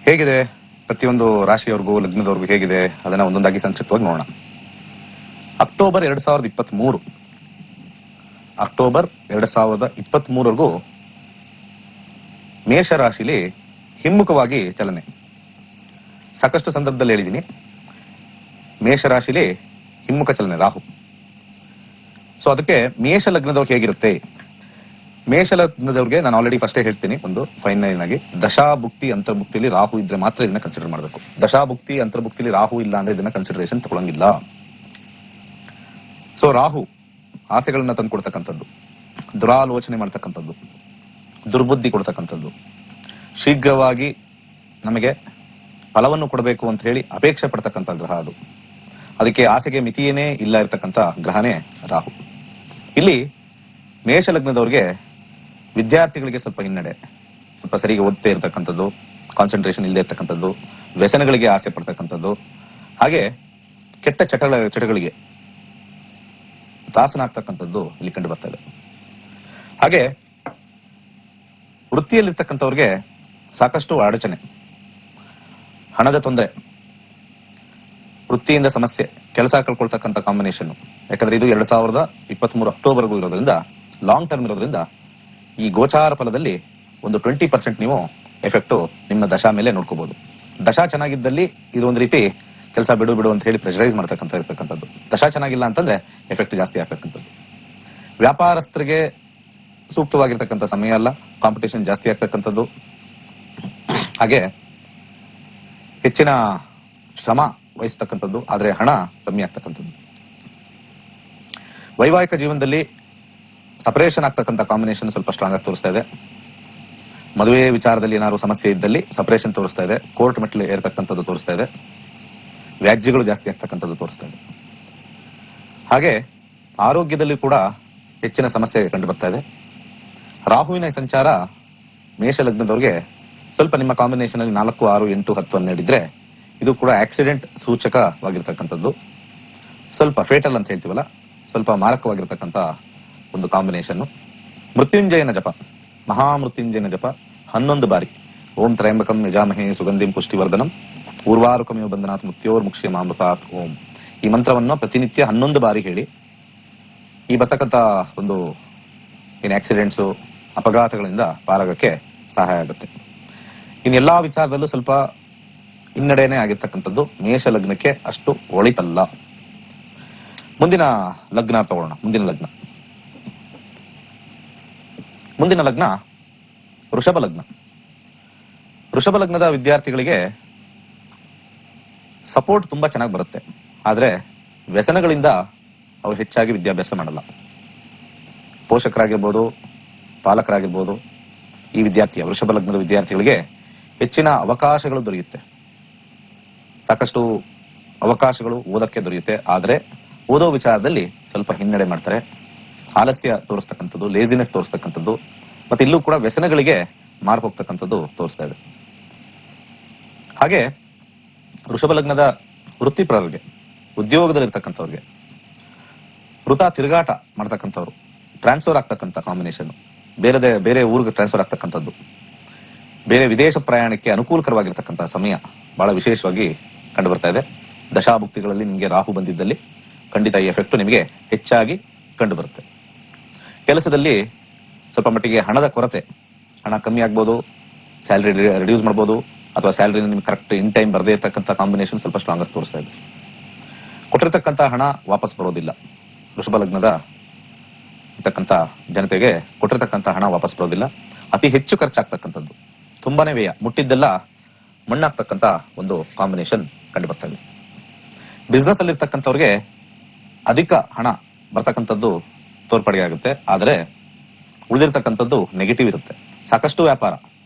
ಹೇಗಿದೆ ಪ್ರತಿಯೊಂದು ರಾಶಿಯವರೆಗೂ ಲಗ್ನದವರೆಗೂ ಹೇಗಿದೆ ಅದನ್ನ ಒಂದೊಂದಾಗಿ ಸಂಕ್ಷಿಪ್ತವಾಗಿ ನೋಡೋಣ. ಅಕ್ಟೋಬರ್ 2023 ಅಕ್ಟೋಬರ್ 2023 ಮೇಷರಾಶಿಲಿ ಹಿಮ್ಮುಖವಾಗಿ ಚಲನೆ. ಸಾಕಷ್ಟು ಸಂದರ್ಭದಲ್ಲಿ ಹೇಳಿದ್ದೀನಿ, ಮೇಷರಾಶಿಲಿ ಹಿಮ್ಮುಖ ಚಲನೆ ರಾಹು. ಸೊ ಅದಕ್ಕೆ ಮೇಷ ಲಗ್ನದವ್ರಿಗೆ ಹೇಗಿರುತ್ತೆ? ಮೇಷ ಲಗ್ನದವ್ರಿಗೆ ನಾನು ಆಲ್ರೆಡಿ ಫಸ್ಟೇ ಹೇಳ್ತೀನಿ, ಒಂದು ಫೈನಲ್ ಆಗಿ ದಶಾಭುಕ್ತಿ ಅಂತರ್ಭುಕ್ತಿಯಲ್ಲಿ ರಾಹು ಇದ್ರೆ ಮಾತ್ರ ಇದನ್ನ ಕನ್ಸಿಡರ್ ಮಾಡಬೇಕು. ದಶಾಭುಕ್ತಿ ಅಂತರ್ಭುಕ್ತಿಯಲ್ಲಿ ರಾಹು ಇಲ್ಲ ಅಂದ್ರೆ ಇದನ್ನ ಕನ್ಸಿಡರೇಷನ್ ತಗೊಳಂಗಿಲ್ಲ. ಸೊ ರಾಹು ಆಸೆಗಳನ್ನ ತಂದು ಕೊಡ್ತಕ್ಕಂಥದ್ದು, ದುರಾಲೋಚನೆ ಮಾಡ್ತಕ್ಕಂಥದ್ದು, ದುರ್ಬುದ್ಧಿ ಕೊಡ್ತಕ್ಕಂಥದ್ದು, ಶೀಘ್ರವಾಗಿ ನಮಗೆ ಫಲವನ್ನು ಕೊಡಬೇಕು ಅಂತ ಹೇಳಿ ಅಪೇಕ್ಷೆ ಪಡ್ತಕ್ಕಂಥ ಗ್ರಹ ಅದು. ಅದಕ್ಕೆ ಆಸೆಗೆ ಮಿತಿಯೇನೇ ಇಲ್ಲ ಇರತಕ್ಕಂಥ ಗ್ರಹನೇ ರಾಹು. ಇಲ್ಲಿ ಮೇಷ ಲಗ್ನದವ್ರಿಗೆ ವಿದ್ಯಾರ್ಥಿಗಳಿಗೆ ಸ್ವಲ್ಪ ಹಿನ್ನಡೆ, ಸ್ವಲ್ಪ ಸರಿಗೆ ಓದ್ತೇ ಇರತಕ್ಕಂಥದ್ದು, ಕಾನ್ಸಂಟ್ರೇಷನ್ ಇಲ್ಲದೆ ಇರತಕ್ಕಂಥದ್ದು, ವ್ಯಸನಗಳಿಗೆ ಆಸೆ ಪಡ್ತಕ್ಕಂಥದ್ದು, ಹಾಗೆ ಕೆಟ್ಟ ಚಟಗಳಿಗೆ ದಾಸನಾಗ್ತಕ್ಕಂಥದ್ದು ಇಲ್ಲಿ ಕಂಡು ಬರ್ತದೆ. ಹಾಗೆ ವೃತ್ತಿಯಲ್ಲಿರ್ತಕ್ಕಂಥವ್ರಿಗೆ ಸಾಕಷ್ಟು ಅಡಚಣೆ, ಹಣದ ತೊಂದರೆ, ವೃತ್ತಿಯಿಂದ ಸಮಸ್ಯೆ, ಕೆಲಸ ಕಳ್ಕೊಳ್ತಕ್ಕಂಥ ಕಾಂಬಿನೇಷನ್. ಯಾಕಂದ್ರೆ ಇದು 2023 ಅಕ್ಟೋಬರ್ಗೂ ಇರೋದ್ರಿಂದ ಲಾಂಗ್ ಟರ್ಮ್ ಇರೋದ್ರಿಂದ ಈ ಗೋಚಾರ ಫಲದಲ್ಲಿ ಒಂದು 20% ನೀವು ಎಫೆಕ್ಟ್ ನಿಮ್ಮ ದಶಾ ಮೇಲೆ ನೋಡ್ಕೋಬಹುದು. ದಶಾ ಚೆನ್ನಾಗಿದ್ದಲ್ಲಿ ಇದು ಒಂದು ರೀತಿ ಕೆಲಸ ಬಿಡು ಅಂತ ಹೇಳಿ ಪ್ರೆಷರೈಸ್ ಇರ್ತಕ್ಕಂಥದ್ದು. ದಶಾ ಚೆನ್ನಾಗಿಲ್ಲ ಅಂತಂದ್ರೆ ಎಫೆಕ್ಟ್ ಜಾಸ್ತಿ ಆಗ್ತಕ್ಕಂಥದ್ದು. ವ್ಯಾಪಾರಸ್ಥರಿಗೆ ಸೂಕ್ತವಾಗಿರ್ತಕ್ಕಂಥ ಸಮಯ ಅಲ್ಲ, ಕಾಂಪಿಟೇಷನ್ ಜಾಸ್ತಿ ಆಗ್ತಕ್ಕಂಥದ್ದು, ಹಾಗೆ ಹೆಚ್ಚಿನ ಶ್ರಮ ವಹಿಸ್ತಕ್ಕಂಥದ್ದು, ಆದ್ರೆ ಹಣ ಕಮ್ಮಿ ಆಗ್ತಕ್ಕಂಥದ್ದು. ವೈವಾಹಿಕ ಜೀವನದಲ್ಲಿ ಸಪರೇಷನ್ ಆಗ್ತಕ್ಕಂಥ ಕಾಂಬಿನೇಷನ್ ಸ್ವಲ್ಪ ಸ್ಟ್ರಾಂಗ್ ಆಗಿ ತೋರಿಸ್ತಾ ಇದೆ. ಮದುವೆ ವಿಚಾರದಲ್ಲಿ ಏನಾದ್ರು ಸಮಸ್ಯೆ ಇದ್ದಲ್ಲಿ ಸಪರೇಷನ್ ತೋರಿಸ್ತಾ ಇದೆ. ಕೋರ್ಟ್ ಮೆಟ್ಲು ಏರ್ತಕ್ಕಂಥದ್ದು ತೋರಿಸ್ತಾ ಇದೆ. ವ್ಯಾಜ್ಯಗಳು ಜಾಸ್ತಿ ಆಗ್ತಕ್ಕಂಥದ್ದು ತೋರಿಸ್ತಾ ಇದೆ. ಹಾಗೆ ಆರೋಗ್ಯದಲ್ಲಿ ಕೂಡ ಹೆಚ್ಚಿನ ಸಮಸ್ಯೆ ಕಂಡು ಬರ್ತಾ ಇದೆ. ರಾಹುವಿನ ಸಂಚಾರ ಮೇಷ ಲಗ್ನದವ್ರಿಗೆ ಸ್ವಲ್ಪ ನಿಮ್ಮ ಕಾಂಬಿನೇಷನ್ ಅಲ್ಲಿ 4, 6, 8, 10, 12 ಇದ್ರೆ ಇದು ಕೂಡ ಆಕ್ಸಿಡೆಂಟ್ ಸೂಚಕವಾಗಿರ್ತಕ್ಕಂಥದ್ದು. ಸ್ವಲ್ಪ ಫೇಟಲ್ ಅಂತ ಹೇಳ್ತೀವಲ್ಲ, ಸ್ವಲ್ಪ ಮಾರಕವಾಗಿರ್ತಕ್ಕಂಥ ಒಂದು ಕಾಂಬಿನೇಷನ್. ಮೃತ್ಯುಂಜಯನ ಜಪ, ಮಹಾಮೃತ್ಯುಂಜಯನ ಜಪ 11 ಬಾರಿ. ಓಂ ತ್ರಯಂಬಕಂ ಯಜಾಮಹೇ ಸುಗಂಧಿಂ ಪುಷ್ಟಿವರ್ಧನಂ ಊರ್ವಾರುಕಮಿವ ಬಂಧನಾತ್ ಮೃತ್ಯೋರ್ಮುಕ್ಷ್ಯಮಾಮೃತಾತ್ ಓಂ. ಈ ಮಂತ್ರವನ್ನು ಪ್ರತಿನಿತ್ಯ 11 ಬಾರಿ ಹೇಳಿ ಈ ಬರ್ತಕ್ಕಂಥ ಒಂದು ಏನ್ ಆಕ್ಸಿಡೆಂಟ್ಸ್, ಅಪಘಾತಗಳಿಂದ ಪಾರಾಗಕ್ಕೆ ಸಹಾಯ ಆಗುತ್ತೆ. ಇನ್ನೆಲ್ಲಾ ವಿಚಾರದಲ್ಲೂ ಸ್ವಲ್ಪ ಹಿನ್ನಡೆನೇ ಆಗಿರ್ತಕ್ಕಂಥದ್ದು ಮೇಷ ಲಗ್ನಕ್ಕೆ ಅಷ್ಟು ಒಳಿತಲ್ಲ. ಮುಂದಿನ ಲಗ್ನ ತಗೊಳ್ಳೋಣ. ಮುಂದಿನ ಲಗ್ನ ವೃಷಭ ಲಗ್ನ. ವೃಷಭ ಲಗ್ನದ ವಿದ್ಯಾರ್ಥಿಗಳಿಗೆ ಸಪೋರ್ಟ್ ತುಂಬಾ ಚೆನ್ನಾಗಿ ಬರುತ್ತೆ, ಆದ್ರೆ ವ್ಯಸನಗಳಿಂದ ಅವರು ಹೆಚ್ಚಾಗಿ ವಿದ್ಯಾಭ್ಯಾಸ ಮಾಡಲ್ಲ. ಪೋಷಕರಾಗಿರ್ಬೋದು, ಪಾಲಕರಾಗಿರ್ಬೋದು, ಈ ವೃಷಭ ಲಗ್ನದ ವಿದ್ಯಾರ್ಥಿಗಳಿಗೆ ಹೆಚ್ಚಿನ ಅವಕಾಶಗಳು ದೊರೆಯುತ್ತೆ. ಸಾಕಷ್ಟು ಅವಕಾಶಗಳು ಓದಕ್ಕೆ ದೊರೆಯುತ್ತೆ, ಆದ್ರೆ ಓದೋ ವಿಚಾರದಲ್ಲಿ ಸ್ವಲ್ಪ ಹಿನ್ನಡೆ ಮಾಡ್ತಾರೆ. ಆಲಸ್ಯ ತೋರಿಸ್ತಕ್ಕಂಥದ್ದು, ಲೇಸಿನೆಸ್ ತೋರಿಸ್ತಕ್ಕಂಥದ್ದು, ಮತ್ತೆ ಇಲ್ಲೂ ಕೂಡ ವ್ಯಸನಗಳಿಗೆ ಮಾರು ಹೋಗ್ತಕ್ಕಂಥದ್ದು ತೋರಿಸ್ತಾ ಇದೆ. ಹಾಗೆ ವೃಷಭ ಲಗ್ನದ ವೃತ್ತಿಪರರಿಗೆ, ಉದ್ಯೋಗದಲ್ಲಿರ್ತಕ್ಕಂಥವ್ರಿಗೆ, ವೃಥಾ ತಿರುಗಾಟ ಮಾಡ್ತಕ್ಕಂಥವ್ರು, ಟ್ರಾನ್ಸ್ಫರ್ ಆಗ್ತಕ್ಕಂಥ ಕಾಂಬಿನೇಷನ್, ಬೇರೆ ಊರಿಗೆ ಟ್ರಾನ್ಸ್ಫರ್ ಆಗ್ತಕ್ಕಂಥದ್ದು, ಬೇರೆ ವಿದೇಶ ಪ್ರಯಾಣಕ್ಕೆ ಅನುಕೂಲಕರವಾಗಿರ್ತಕ್ಕಂಥ ಸಮಯ ಬಹಳ ವಿಶೇಷವಾಗಿ ಕಂಡು ಬರ್ತಾ ಇದೆ. ದಶಾಭುಕ್ತಿಗಳಲ್ಲಿ ನಿಮಗೆ ರಾಹು ಬಂದಿದ್ದಲ್ಲಿ ಖಂಡಿತ ಈ ಎಫೆಕ್ಟ್ ನಿಮಗೆ ಹೆಚ್ಚಾಗಿ ಕಂಡು ಬರುತ್ತೆ. ಕೆಲಸದಲ್ಲಿ ಸ್ವಲ್ಪ ಮಟ್ಟಿಗೆ ಹಣದ ಕೊರತೆ, ಹಣ ಕಮ್ಮಿ ಆಗ್ಬೋದು, ಸ್ಯಾಲರಿ ರಿಡ್ಯೂಸ್ ಮಾಡ್ಬೋದು, ಅಥವಾ ಸ್ಯಾಲರಿ ನಿಮ್ಗೆ ಕರೆಕ್ಟ್ ಇನ್ ಟೈಮ್ ಬರದೇ ಇರತಕ್ಕಂಥ ಕಾಂಬಿನೇಷನ್ ಸ್ವಲ್ಪ ಸ್ಟ್ರಾಂಗ್ ಆಗಿ ತೋರಿಸ್ತಾ ಇದೆ. ಕೊಟ್ಟಿರ್ತಕ್ಕಂಥ ಹಣ ವಾಪಸ್ ಬರೋದಿಲ್ಲ. ವೃಷಭ ಲಗ್ನದ ಇರ್ತಕ್ಕಂಥ ಜನತೆಗೆ ಕೊಟ್ಟಿರ್ತಕ್ಕಂಥ ಹಣ ವಾಪಸ್ ಬರೋದಿಲ್ಲ. ಅತಿ ಹೆಚ್ಚು ಖರ್ಚಾಗ್ತಕ್ಕಂಥದ್ದು, ತುಂಬಾನೇ ವ್ಯಯ, ಮುಟ್ಟಿದ್ದೆಲ್ಲ ಮಣ್ಣಾಗ್ತಕ್ಕಂಥ ಒಂದು ಕಾಂಬಿನೇಷನ್ ಕಂಡು ಬರ್ತಾ ಇದೆ. ಬಿಸ್ನೆಸ್ ಅಲ್ಲಿ ಇರ್ತಕ್ಕಂಥವ್ರಿಗೆ ಅಧಿಕ ಹಣ ಬರ್ತಕ್ಕಂಥದ್ದು ತೋರ್ಪಡೆ ಆಗುತ್ತೆ, ಆದರೆ ಉಳಿದಿರ್ತಕ್ಕಂಥದ್ದು ನೆಗೆಟಿವ್ ಇರುತ್ತೆ. ಸಾಕಷ್ಟು ವ್ಯಾಪಾರ,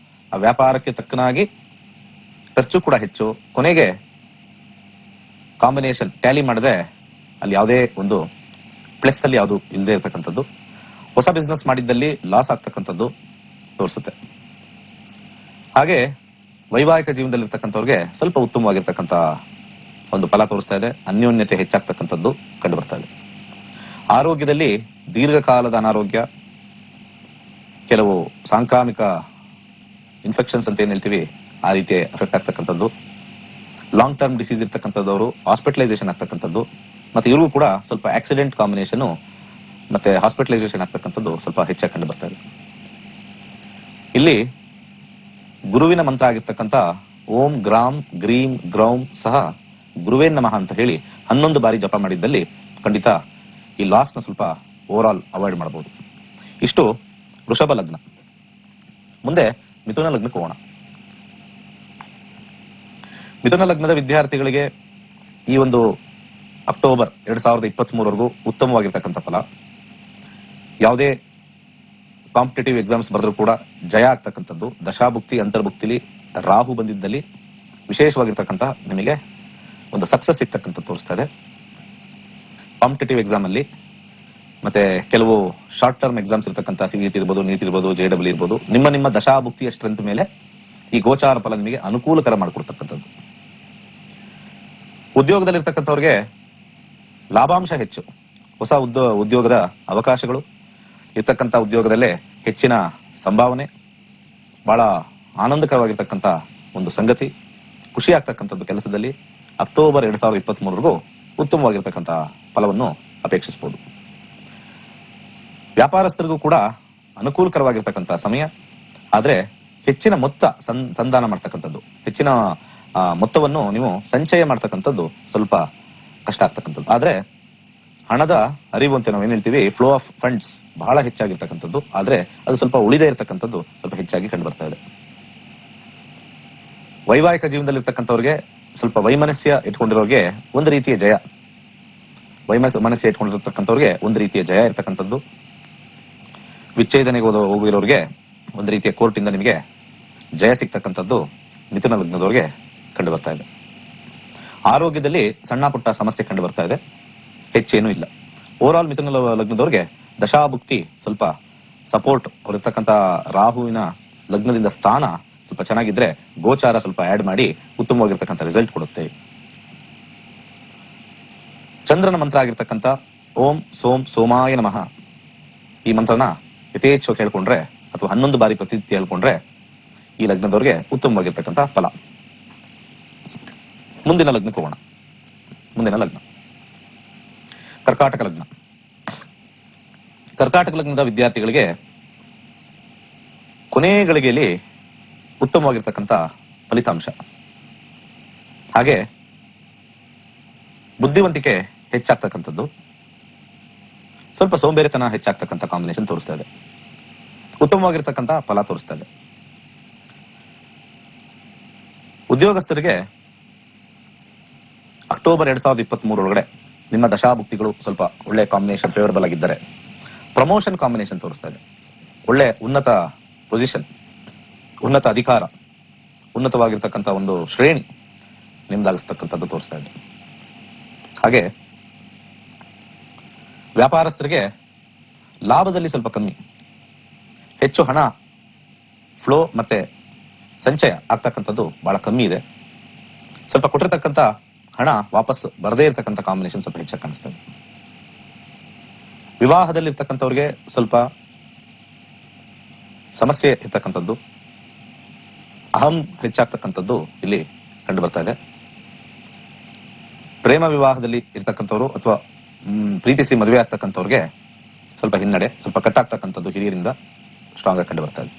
ಆ ವ್ಯಾಪಾರಕ್ಕೆ ತಕ್ಕನಾಗಿ ಖರ್ಚು ಕೂಡ ಹೆಚ್ಚು. ಕೊನೆಗೆ ಕಾಂಬಿನೇಷನ್ ಟ್ಯಾಲಿ ಮಾಡದೆ ಅಲ್ಲಿ ಯಾವುದೇ ಒಂದು ಪ್ಲಸ್ ಅಲ್ಲಿ ಯಾವುದು ಇಲ್ಲದೆ ಇರತಕ್ಕಂಥದ್ದು, ಹೊಸ ಬಿಸ್ನೆಸ್ ಮಾಡಿದ್ದಲ್ಲಿ ಲಾಸ್ ಆಗ್ತಕ್ಕಂಥದ್ದು ತೋರಿಸುತ್ತೆ. ಹಾಗೆ ವೈವಾಹಿಕ ಜೀವನದಲ್ಲಿ ಇರ್ತಕ್ಕಂಥವ್ರಿಗೆ ಸ್ವಲ್ಪ ಉತ್ತಮವಾಗಿರ್ತಕ್ಕಂಥ ಒಂದು ಫಲ ತೋರಿಸ್ತಾ ಇದೆ. ಅನ್ಯೋನ್ಯತೆ ಹೆಚ್ಚಾಗ್ತಕ್ಕಂಥದ್ದು ಕಂಡು ಬರ್ತಾ ಇದೆ. ಆರೋಗ್ಯದಲ್ಲಿ ದೀರ್ಘಕಾಲದ ಅನಾರೋಗ್ಯ, ಕೆಲವು ಸಾಂಕ್ರಾಮಿಕ ಇನ್ಫೆಕ್ಷನ್ಸ್ ಅಂತ ಏನ್ ಹೇಳ್ತೀವಿ ಆ ರೀತಿ ಎಫೆಕ್ಟ್ ಆಗ್ತಕ್ಕಂಥದ್ದು. ಲಾಂಗ್ ಟರ್ಮ್ ಡಿಸೀಸ್ ಇರ್ತಕ್ಕಂಥದ್ದವರು ಹಾಸ್ಪಿಟಲೈಸೇಷನ್ ಆಗ್ತಕ್ಕಂಥದ್ದು, ಮತ್ತೆ ಇವ್ರಿಗೂ ಕೂಡ ಸ್ವಲ್ಪ ಆಕ್ಸಿಡೆಂಟ್ ಕಾಂಬಿನೇಷನ್ ಮತ್ತೆ ಹಾಸ್ಪಿಟಲೈಸೇಷನ್ ಆಗ್ತಕ್ಕಂಥದ್ದು ಸ್ವಲ್ಪ ಹೆಚ್ಚಾಗಿ ಕಂಡು ಬರ್ತಾ ಇದೆ. ಇಲ್ಲಿ ಗುರುವಿನ ಮಂತ್ರ ಆಗಿರ್ತಕ್ಕಂಥ ಓಂ ಗ್ರಾಮ್ ಗ್ರೀಂ ಗ್ರೌಂ ಸಹ ಗುರುವೇ ನಮಃ ಅಂತ ಹೇಳಿ 11 ಬಾರಿ ಜಪ ಮಾಡಿದ್ದಲ್ಲಿ ಖಂಡಿತ ಈ ಲಾಸ್ ನ ಸ್ವಲ್ಪ ಓವರ್ ಆಲ್ ಅವಾಯ್ಡ್ ಮಾಡಬಹುದು. ಇಷ್ಟು ವೃಷಭ ಲಗ್ನ. ಮುಂದೆ ಮಿಥುನ ಲಗ್ನಕ್ಕೆ ಹೋಗೋಣ. ಮಿಥುನ ಲಗ್ನದ ವಿದ್ಯಾರ್ಥಿಗಳಿಗೆ ಈ ಒಂದು ಅಕ್ಟೋಬರ್ 2023 ಉತ್ತಮವಾಗಿರ್ತಕ್ಕಂಥ ಫಲ. ಯಾವುದೇ ಕಾಂಪಿಟೇಟಿವ್ ಎಕ್ಸಾಮ್ಸ್ ಬರೆದ್ರು ಕೂಡ ಜಯ ಆಗ್ತಕ್ಕಂಥದ್ದು. ದಶಾಭುಕ್ತಿ ಅಂತರ್ಭುಕ್ತಿಲಿ ರಾಹು ಬಂದಿದ್ದಲ್ಲಿ ವಿಶೇಷವಾಗಿರ್ತಕ್ಕಂಥ ನಿಮಗೆ ಒಂದು ಸಕ್ಸಸ್ ಸಿಗ್ತಕ್ಕಂಥ ತೋರಿಸ್ತಾ ಇದೆ. ಕಾಂಪಿಟೇಟಿವ್ ಎಕ್ಸಾಮ್ ಅಲ್ಲಿ ಮತ್ತೆ ಕೆಲವು ಶಾರ್ಟ್ ಟರ್ಮ್ ಎಕ್ಸಾಮ್ಸ್ ಇರ್ತಕ್ಕಂಥ ಸಿಇಟಿ ಇರ್ಬೋದು, ನೀಟ್ ಇರ್ಬೋದು, JEE ಇರ್ಬೋದು, ನಿಮ್ಮ ದಶಾಭುಕ್ತಿಯ ಸ್ಟ್ರೆಂತ್ ಮೇಲೆ ಈ ಗೋಚಾರ ಫಲ ನಿಮಗೆ ಅನುಕೂಲಕರ ಮಾಡಿಕೊಡ್ತಕ್ಕಂಥದ್ದು. ಉದ್ಯೋಗದಲ್ಲಿರ್ತಕ್ಕಂಥವ್ರಿಗೆ ಲಾಭಾಂಶ ಹೆಚ್ಚು, ಹೊಸ ಉದ್ಯೋಗದ ಅವಕಾಶಗಳು ಇರ್ತಕ್ಕಂಥ ಉದ್ಯೋಗದಲ್ಲೇ ಹೆಚ್ಚಿನ ಸಂಭಾವನೆ, ಬಹಳ ಆನಂದಕರವಾಗಿರ್ತಕ್ಕಂಥ ಒಂದು ಸಂಗತಿ, ಖುಷಿ ಆಗ್ತಕ್ಕಂಥದ್ದು ಕೆಲಸದಲ್ಲಿ. ಅಕ್ಟೋಬರ್ 2023 ಉತ್ತಮವಾಗಿರ್ತಕ್ಕಂಥ ಫಲವನ್ನು ಅಪೇಕ್ಷಿಸಬಹುದು. ವ್ಯಾಪಾರಸ್ಥರಿಗೂ ಕೂಡ ಅನುಕೂಲಕರವಾಗಿರ್ತಕ್ಕಂಥ ಸಮಯ. ಆದ್ರೆ ಹೆಚ್ಚಿನ ಮೊತ್ತ ಸಂಧಾನ ಮಾಡ್ತಕ್ಕಂಥದ್ದು, ಹೆಚ್ಚಿನ ಮೊತ್ತವನ್ನು ನೀವು ಸಂಚಯ ಮಾಡ್ತಕ್ಕಂಥದ್ದು ಸ್ವಲ್ಪ ಕಷ್ಟ ಆಗ್ತಕ್ಕಂಥದ್ದು. ಆದ್ರೆ ಹಣದ ಅರಿವು ಅಂತ ನಾವು ಏನ್ ಹೇಳ್ತೀವಿ, ಫ್ಲೋ ಆಫ್ ಫಂಡ್ಸ್ ಬಹಳ ಹೆಚ್ಚಾಗಿರ್ತಕ್ಕಂಥದ್ದು. ಆದ್ರೆ ಅದು ಸ್ವಲ್ಪ ಉಳಿದೇ ಇರತಕ್ಕಂಥದ್ದು ಸ್ವಲ್ಪ ಹೆಚ್ಚಾಗಿ ಕಂಡು ಬರ್ತಾ ಇದೆ. ವೈವಾಹಿಕ ಜೀವನದಲ್ಲಿರ್ತಕ್ಕಂಥವ್ರಿಗೆ ಸ್ವಲ್ಪ ವೈಮನಸ್ಯ ಇಟ್ಕೊಂಡಿರೋರಿಗೆ ಒಂದು ರೀತಿಯ ಜಯ, ವೈಮನಸ್ಯ ಇಟ್ಕೊಂಡಿರ್ತಕ್ಕಂಥವ್ರಿಗೆ ಒಂದು ರೀತಿಯ ಜಯ ಇರ್ತಕ್ಕಂಥದ್ದು. ವಿಚ್ಛೇದನೆಗೆ ಹೋಗಿರೋರಿಗೆ ಒಂದು ರೀತಿಯ ಕೋರ್ಟ್ ಇಂದ ನಿಮಗೆ ಜಯ ಸಿಗ್ತಕ್ಕಂಥದ್ದು ಮಿಥುನ ಲಗ್ನದವರಿಗೆ ಕಂಡು ಬರ್ತಾ ಇದೆ. ಆರೋಗ್ಯದಲ್ಲಿ ಸಣ್ಣ ಪುಟ್ಟ ಸಮಸ್ಯೆ ಕಂಡು ಬರ್ತಾ ಇದೆ, ಹೆಚ್ಚೇನೂ ಇಲ್ಲ. ಓವರ್ ಆಲ್ ಮಿಥುನ ಲಗ್ನದವರಿಗೆ ದಶಾಭುಕ್ತಿ ಸ್ವಲ್ಪ ಸಪೋರ್ಟ್, ಅವರಿರ್ತಕ್ಕಂಥ ರಾಹುವಿನ ಲಗ್ನದಿಂದ ಸ್ಥಾನ ಸ್ವಲ್ಪ ಚೆನ್ನಾಗಿದ್ರೆ ಗೋಚಾರ ಸ್ವಲ್ಪ ಆಡ್ ಮಾಡಿ ಉತ್ತಮವಾಗಿರ್ತಕ್ಕಂಥ ರಿಸಲ್ಟ್ ಕೊಡುತ್ತೆ. ಚಂದ್ರನ ಮಂತ್ರ ಆಗಿರ್ತಕ್ಕಂಥ ಓಂ ಸೋಂ ಸೋಮಾಯ ನಮಃ ಈ ಮಂತ್ರನ ಯಥೇಚ್ಛ ಕೇಳ್ಕೊಂಡ್ರೆ ಅಥವಾ 11 ಬಾರಿ ಪ್ರತಿನಿತ್ಯ ಹೇಳ್ಕೊಂಡ್ರೆ ಈ ಲಗ್ನದವರಿಗೆ ಉತ್ತಮವಾಗಿರ್ತಕ್ಕಂಥ ಫಲ. ಮುಂದಿನ ಲಗ್ನಕ್ಕೆ ಹೋಗೋಣ. ಮುಂದಿನ ಲಗ್ನ ಕರ್ಕಾಟಕ ಲಗ್ನ. ಕರ್ಕಾಟಕ ಲಗ್ನದ ವಿದ್ಯಾರ್ಥಿಗಳಿಗೆ ಕೊನೆ ಗಳಿಗೆಯಲ್ಲಿ ಉತ್ತಮವಾಗಿರ್ತಕ್ಕಂಥ ಫಲಿತಾಂಶ, ಹಾಗೆ ಬುದ್ಧಿವಂತಿಕೆ ಹೆಚ್ಚಾಗ್ತಕ್ಕಂಥದ್ದು, ಸ್ವಲ್ಪ ಸೋಂಬೇರಿತನ ಹೆಚ್ಚಾಗ್ತಕ್ಕಂಥ ಕಾಂಬಿನೇಷನ್ ತೋರಿಸ್ತಾ ಇದೆ. ಉತ್ತಮವಾಗಿರ್ತಕ್ಕಂಥ ಫಲ ತೋರಿಸ್ತಾ ಇದೆ. ಉದ್ಯೋಗಸ್ಥರಿಗೆ ಅಕ್ಟೋಬರ್ 2023 ಒಳಗಡೆ ನಿಮ್ಮ ದಶಾಭುಕ್ತಿಗಳು ಸ್ವಲ್ಪ ಒಳ್ಳೆ ಕಾಂಬಿನೇಷನ್ ಫೇವರಬಲ್ ಆಗಿದ್ದರೆ ಪ್ರಮೋಷನ್ ಕಾಂಬಿನೇಷನ್ ತೋರಿಸ್ತಾ ಇದೆ. ಒಳ್ಳೆ ಉನ್ನತ ಪೊಸಿಷನ್, ಉನ್ನತ ಅಧಿಕಾರ, ಉನ್ನತವಾಗಿರ್ತಕ್ಕಂಥ ಒಂದು ಶ್ರೇಣಿ ನಿಮ್ದಾಗಿಸ್ತಕ್ಕಂಥದ್ದು ತೋರಿಸ್ತಾ ಇದೆ. ಹಾಗೆ ವ್ಯಾಪಾರಸ್ಥರಿಗೆ ಲಾಭದಲ್ಲಿ ಸ್ವಲ್ಪ ಕಮ್ಮಿ, ಹೆಚ್ಚು ಹಣ ಫ್ಲೋ ಮತ್ತೆ ಸಂಚಯ ಆಗ್ತಕ್ಕಂಥದ್ದು ಬಹಳ ಕಮ್ಮಿ ಇದೆ. ಸ್ವಲ್ಪ ಕೊಟ್ಟಿರ್ತಕ್ಕಂಥ ಹಣ ವಾಪಸ್ ಬರದೇ ಇರತಕ್ಕಂಥ ಕಾಂಬಿನೇಷನ್ ಸ್ವಲ್ಪ ಹೆಚ್ಚಾಗಿ ಕಾಣಿಸ್ತದೆ. ವಿವಾಹದಲ್ಲಿರ್ತಕ್ಕಂಥವ್ರಿಗೆ ಸ್ವಲ್ಪ ಸಮಸ್ಯೆ ಇರ್ತಕ್ಕಂಥದ್ದು, ಅಹಂ ಹೆಚ್ಚಾಗ್ತಕ್ಕಂಥದ್ದು ಇಲ್ಲಿ ಕಂಡು ಬರ್ತಾ ಇದೆ. ಪ್ರೇಮ ವಿವಾಹದಲ್ಲಿ ಇರ್ತಕ್ಕಂಥವ್ರು ಅಥವಾ ಪ್ರೀತಿಸಿ ಮದುವೆ ಆಗ್ತಕ್ಕಂಥವ್ರಿಗೆ ಸ್ವಲ್ಪ ಹಿನ್ನಡೆ, ಸ್ವಲ್ಪ ಕಟ್ಟಾಗ್ತಕ್ಕಂಥದ್ದು ಹಿರಿಯರಿಂದ ಸ್ಟ್ರಾಂಗ್ ಆಗಿ ಕಂಡು ಬರ್ತಾ ಇದೆ.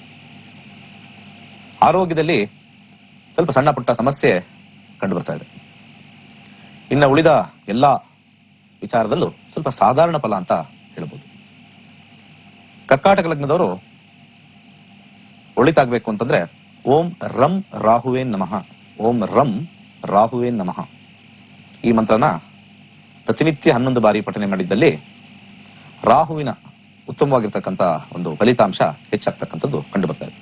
ಆರೋಗ್ಯದಲ್ಲಿ ಸ್ವಲ್ಪ ಸಣ್ಣ ಪುಟ್ಟ ಸಮಸ್ಯೆ ಕಂಡು ಬರ್ತಾ ಇದೆ. ಇನ್ನು ಉಳಿದ ಎಲ್ಲಾ ವಿಚಾರದಲ್ಲೂ ಸ್ವಲ್ಪ ಸಾಧಾರಣ ಫಲ ಅಂತ ಹೇಳ್ಬೋದು. ಕರ್ಕಾಟಕ ಲಗ್ನದವರು ಒಳಿತಾಗಬೇಕು ಅಂತಂದ್ರೆ ಓಂ ರಂ ರಾಹುವೇನ್ ನಮಃ, ಓಂ ರಂ ರಾಹುವೇನ್ ನಮಃ ಈ ಮಂತ್ರನ ಪ್ರತಿನಿತ್ಯ 11 ಬಾರಿ ಪಠನೆ ಮಾಡಿದ್ದಲ್ಲಿ ರಾಹುವಿನ ಉತ್ತಮವಾಗಿರ್ತಕ್ಕಂಥ ಒಂದು ಫಲಿತಾಂಶ ಹೆಚ್ಚಾಗ್ತಕ್ಕಂಥದ್ದು ಕಂಡು ಬರ್ತಾ ಇದೆ.